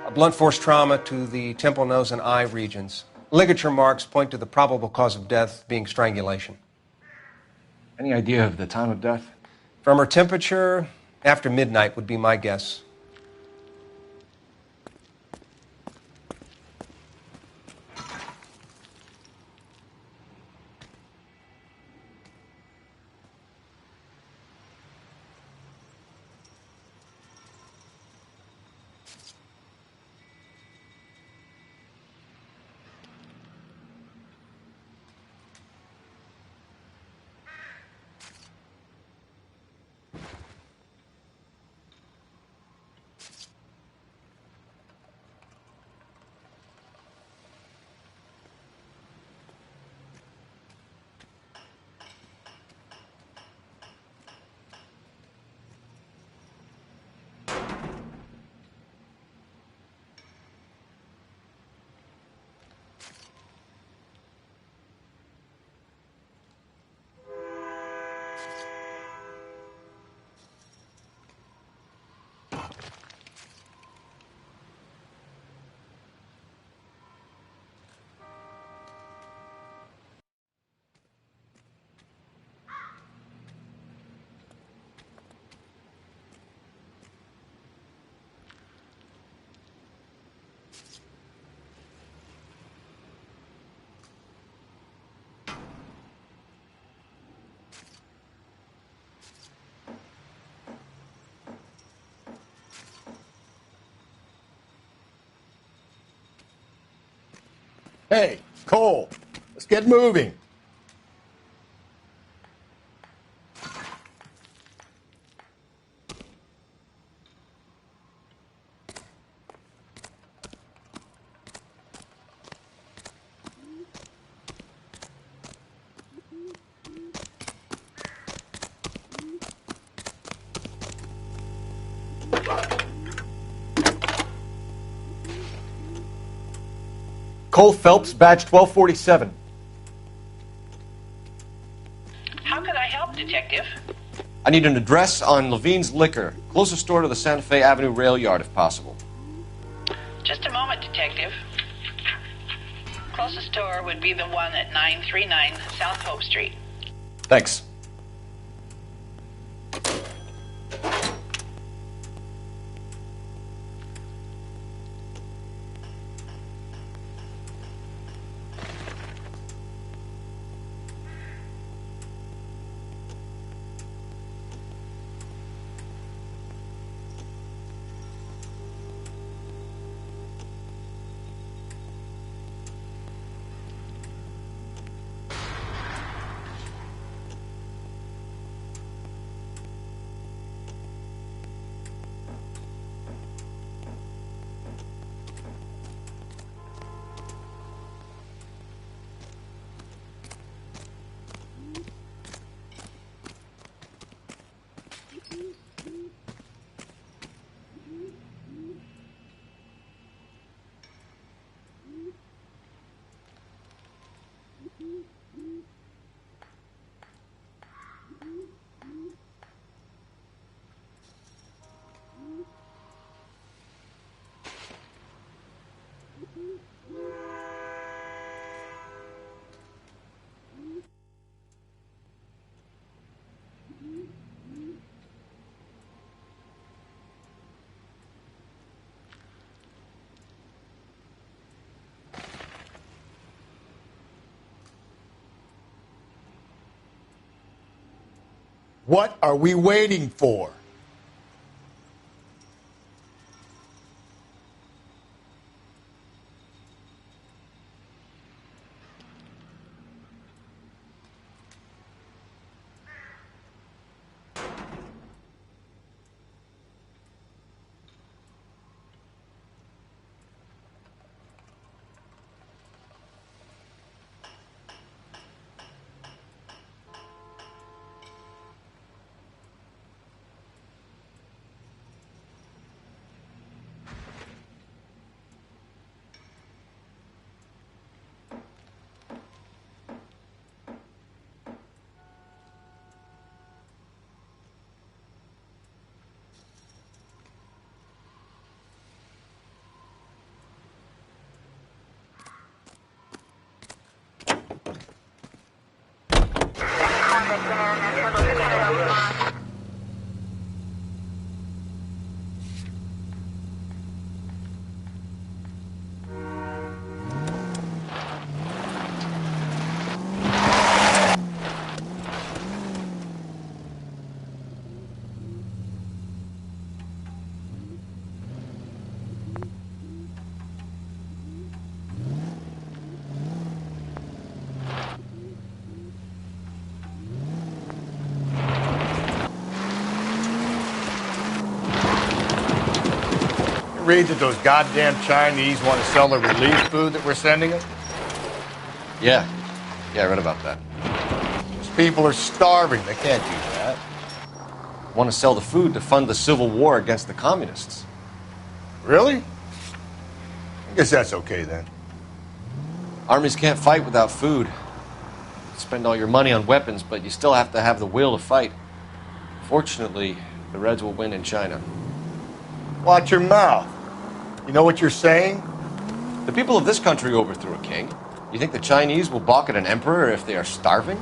A blunt force trauma to the temple, nose, and eye regions. Ligature marks point to the probable cause of death being strangulation.
Any idea of the time of death?
From her temperature, After midnight would be my guess.
Hey, Cole, let's get moving.
Cole Phelps, badge 1247.
How can I help, Detective?
I need an address on Levine's Liquor. Closest store to the Santa Fe Avenue rail yard, if possible.
Just a moment, Detective. Closest store would be the one at 939 South Hope Street.
Thanks.
What are we waiting for? read that those goddamn Chinese want to sell the relief food that we're sending them?
Yeah, I read about that.
Those people are starving. They can't do that.
Want to sell the food to fund the civil war against the communists.
Really? I guess that's okay then.
Armies can't fight without food. Spend all your money on weapons, but you still have to have the will to fight. Fortunately, the Reds will win in China.
Watch your mouth. You know what you're saying?
The people of this country overthrew a king. You think the Chinese will balk at an emperor if they are starving?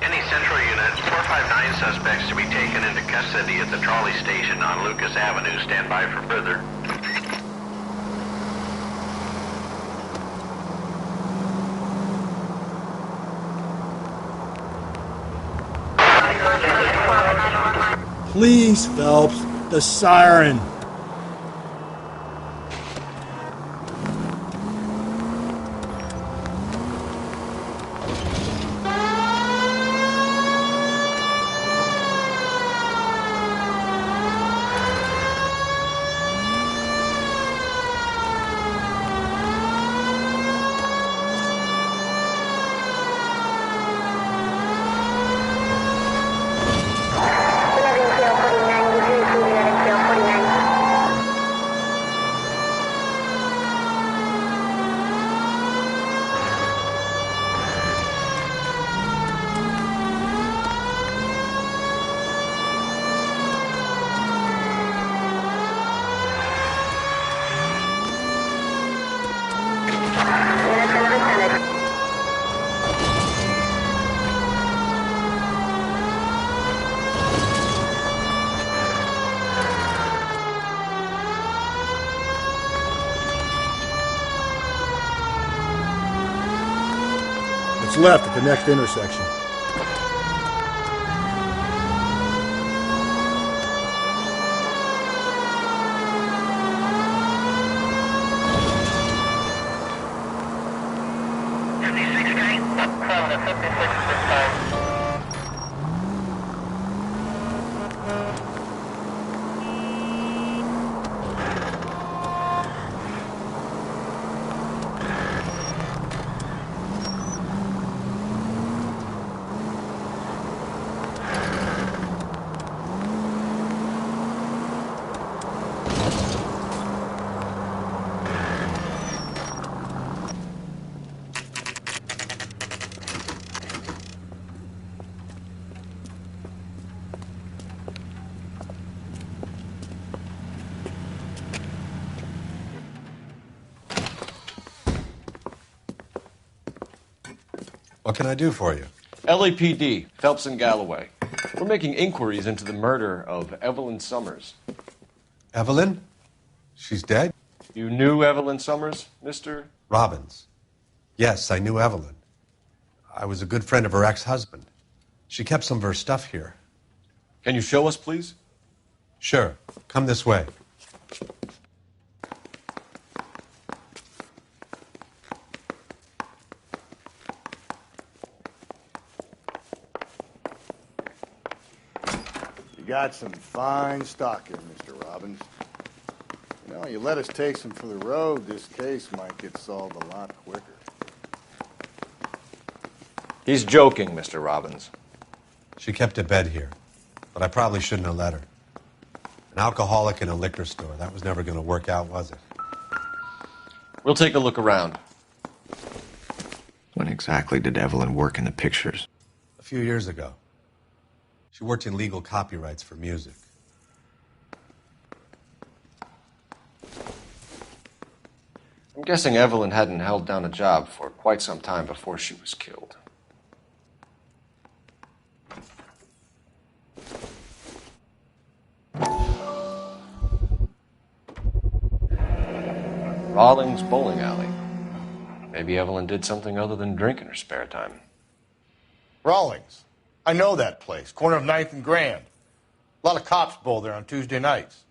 Any central unit, 459 suspects to be taken into custody at the trolley station on Lucas Avenue. Stand by for further.
Please, Phelps, the siren. It's left at the next intersection.
What can I do for you?
LAPD, Phelps and Galloway. We're making inquiries into the murder of Evelyn Summers.
Evelyn? She's dead?
You knew Evelyn Summers, Mr.
Robbins. Yes, I knew Evelyn. I was a good friend of her ex-husband. She kept some of her stuff here.
Can you show us, please?
Sure. Come this way.
You got some fine stock here, Mr. Robbins. You know, you let us take some for the road, this case might get solved a lot quicker.
He's joking, Mr. Robbins.
She kept a bed here, but I probably shouldn't have let her. An alcoholic in a liquor store. That was never going to work out, was it?
We'll take a look around.
When exactly did Evelyn work in the pictures?
A few years ago. She worked in legal copyrights for music.
I'm guessing Evelyn hadn't held down a job for quite some time before she was killed. Rawlings Bowling Alley. Maybe Evelyn did something other than drink in her spare time.
Rawlings. I know that place. Corner of 9th and Grand. A lot of cops bowl there on Tuesday nights.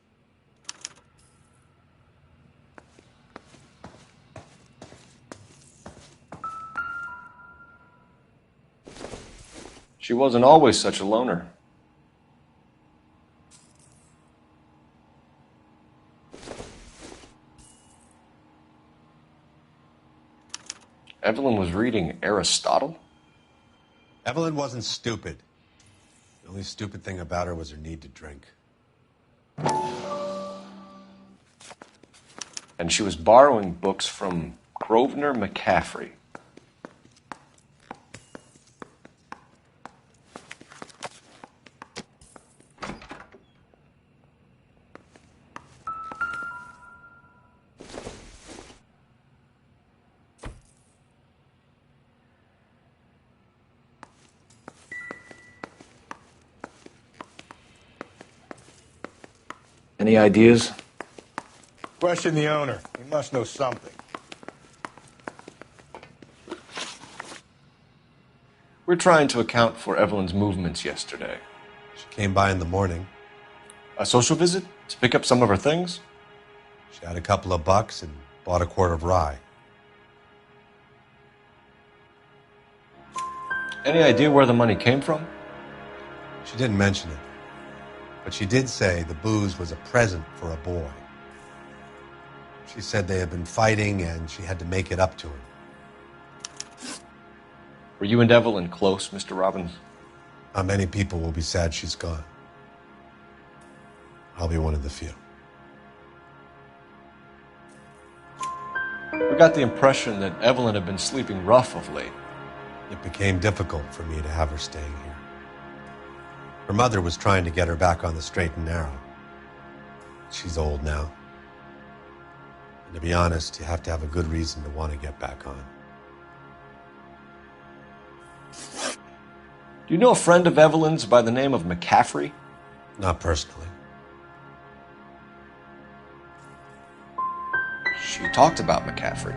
She wasn't always such a loner. Evelyn was reading Aristotle?
Evelyn wasn't stupid. The only stupid thing about her was her need to drink.
And she was borrowing books from Grosvenor McCaffrey. Any ideas?
Question the owner. He must know something.
We're trying to account for Evelyn's movements yesterday.
She came by in the morning.
A social visit? To pick up some of her things?
She had a couple of bucks and bought a quart of rye.
Any idea where the money came from?
She didn't mention it. But she did say the booze was a present for a boy. She said they had been fighting and she had to make it up to him.
Were you and Evelyn close, Mr. Robbins?
Not many people will be sad she's gone. I'll be one of the few.
We got the impression that Evelyn had been sleeping rough of late.
It became difficult for me to have her staying here. Her mother was trying to get her back on the straight and narrow. She's old now. And to be honest, you have to have a good reason to want to get back on.
Do you know a friend of Evelyn's by the name of McCaffrey?
Not personally.
She talked about McCaffrey.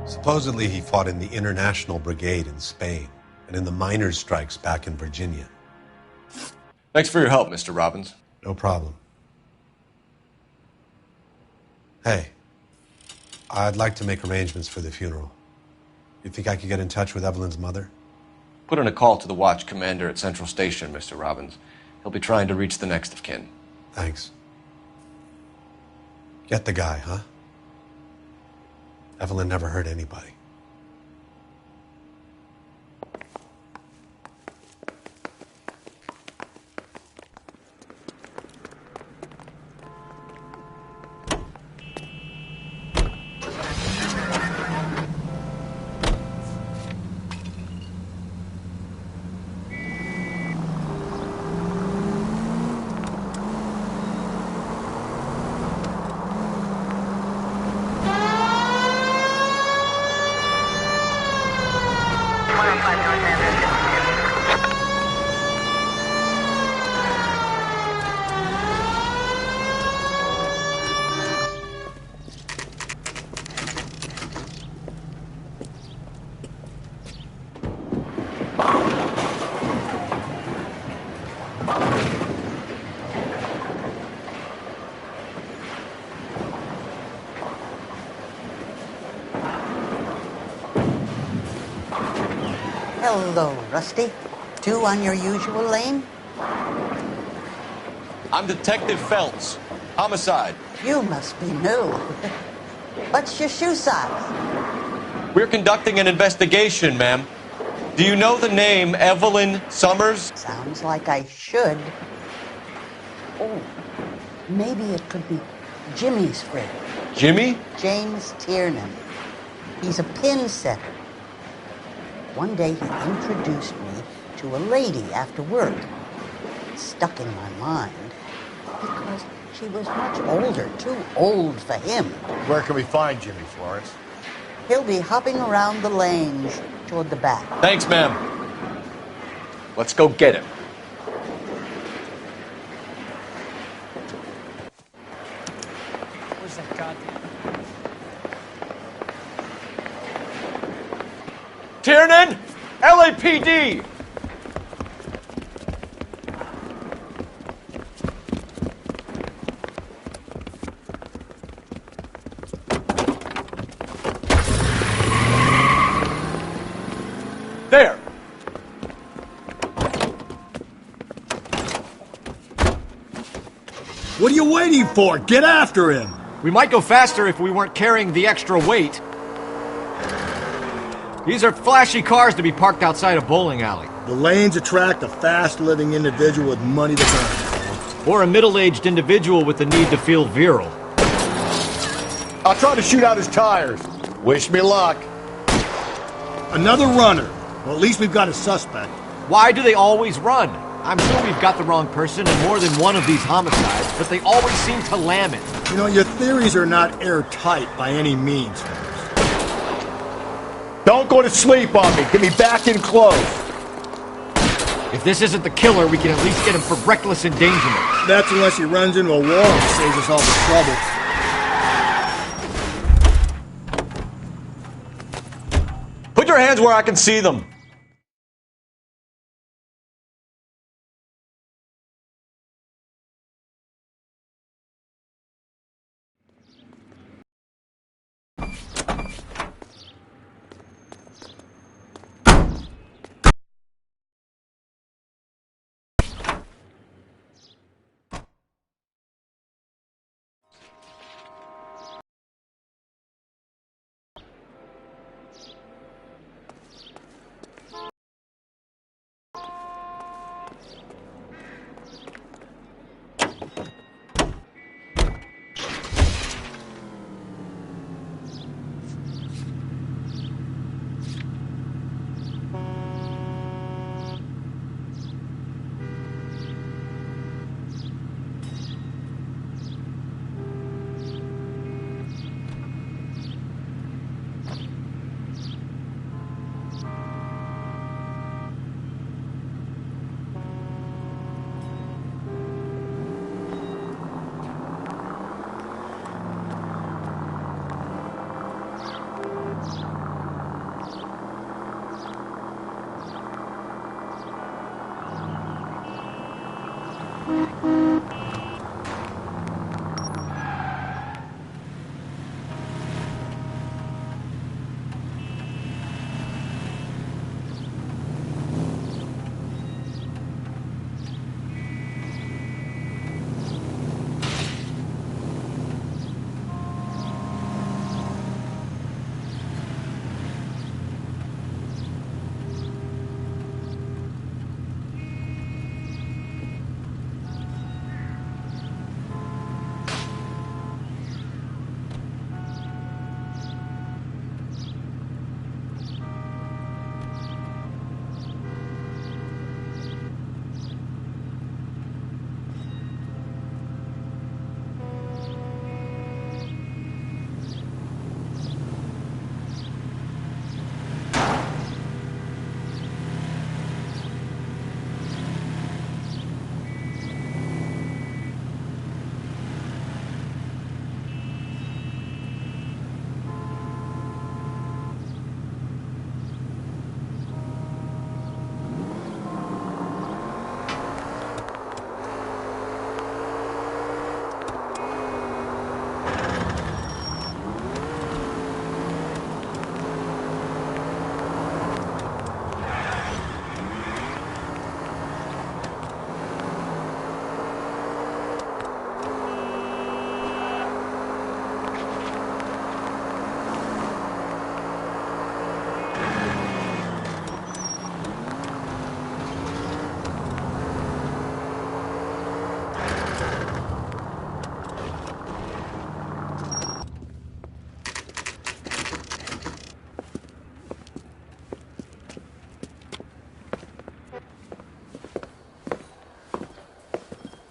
Supposedly he fought in the International Brigade in Spain and in the miners' strikes back in Virginia.
Thanks for your help, Mr. Robbins.
No problem. Hey, I'd like to make arrangements for the funeral. You think I could get in touch with Evelyn's mother?
Put in a call to the watch commander at Central Station, Mr. Robbins. He'll be trying to reach the next of kin.
Thanks. Get the guy, huh? Evelyn never hurt anybody.
Hello, Rusty. Two on your usual lane?
I'm Detective Phelps. Homicide.
You must be new. What's your shoe size?
We're conducting an investigation, ma'am. Do you know the name Evelyn Summers?
Sounds like I should. Oh, maybe it could be Jimmy's friend.
Jimmy?
James Tiernan. He's a pin setter. One day he introduced me to a lady after work. It stuck in my mind because she was much older, too old for him.
Where can we find Jimmy, Florence?
He'll be hopping around the lanes toward the back.
Thanks, ma'am. Let's go get him.
Where's that goddamn...
Tiernan! LAPD! There!
What are you waiting for? Get after him!
We might go faster if we weren't carrying the extra weight. These are flashy cars to be parked outside a bowling alley.
The lanes attract a fast-living individual with money to burn.
Or a middle-aged individual with the need to feel virile.
I'll try to shoot out his tires. Wish me luck.
Another runner. Well, at least we've got a suspect.
Why do they always run? I'm sure we've got the wrong person in more than one of these homicides, but they always seem to lam it.
You know, your theories are not airtight by any means, fellas.
Don't go to sleep on me. Get me back in close.
If this isn't the killer, we can at least get him for reckless endangerment.
That's unless he runs into a wall and saves us all the trouble.
Put your hands where I can see them.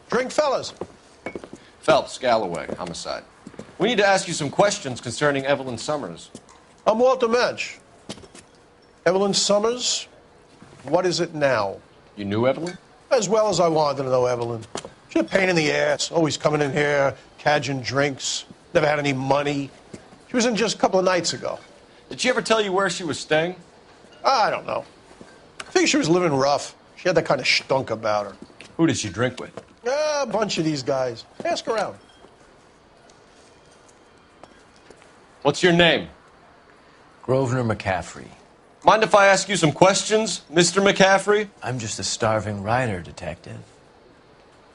Drink, fellas.
Phelps, Galloway, homicide. We need to ask you some questions concerning Evelyn Summers.
I'm Walter Mensch. Evelyn Summers, what is it now?
You knew Evelyn?
As well as I wanted to know Evelyn. She's a pain in the ass, always coming in here, cadging drinks, never had any money. She was in just a couple of nights ago.
Did she ever tell you where she was staying?
I don't know. I think she was living rough. She had that kind of stunk about her.
Who did she drink with?
A bunch of these guys. Ask around.
What's your name?
Grosvenor McCaffrey.
Mind if I ask you some questions, Mr. McCaffrey?
I'm just a starving writer, Detective.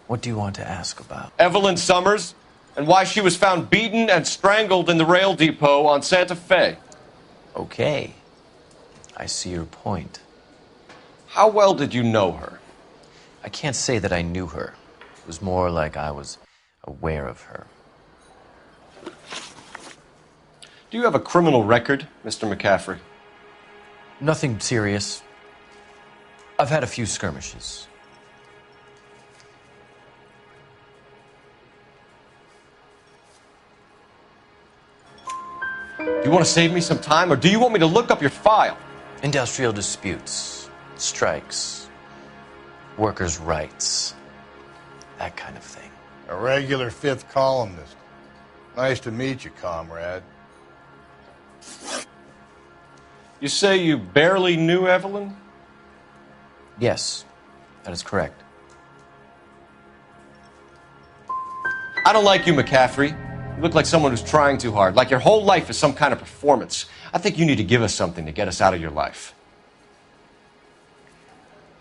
What do you want to ask about?
Evelyn Summers, and why she was found beaten and strangled in the rail depot on Santa Fe.
Okay. I see your point.
How well did you know her?
I can't say that I knew her. It was more like I was aware of her.
Do you have a criminal record, Mr. McCaffrey?
Nothing serious. I've had a few skirmishes.
Do you want to save me some time, or do you want me to look up your file?
Industrial disputes, strikes, workers' rights, that kind of thing.
A regular fifth columnist. Nice to meet you, comrade.
You say you barely knew Evelyn?
Yes, that is correct.
I don't like you, McCaffrey. You look like someone who's trying too hard, like your whole life is some kind of performance. I think you need to give us something to get us out of your life.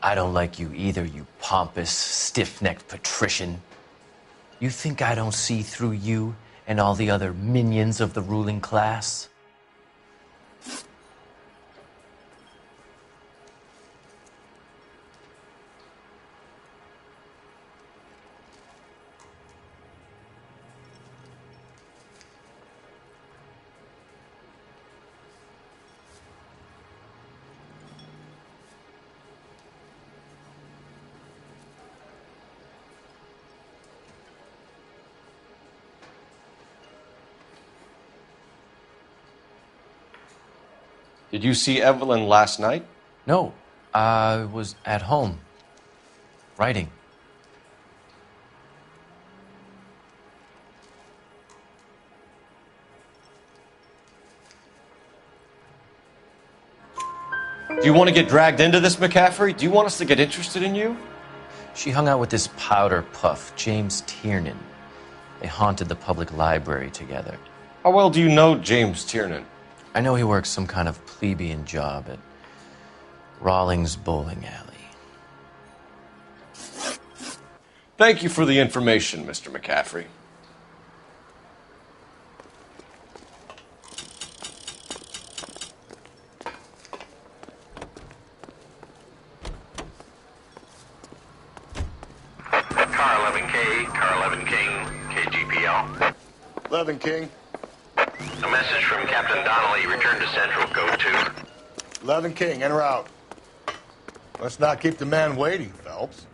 I don't like you either, you pompous, stiff-necked patrician. You think I don't see through you and all the other minions of the ruling class?
Did you see Evelyn last night?
No, I was at home, writing.
Do you want to get dragged into this, McCaffrey? Do you want us to get interested in you?
She hung out with this powder puff, James Tiernan. They haunted the public library together.
How well do you know James Tiernan?
I know he works some kind of plebeian job at Rawlings Bowling Alley.
Thank you for the information, Mr. McCaffrey.
Car 11K, Car 11 King, KGPL.
11 King.
A message from Captain Donnelly. Return to Central. Code 2.
11 King, en route. Let's not keep the man waiting, Phelps.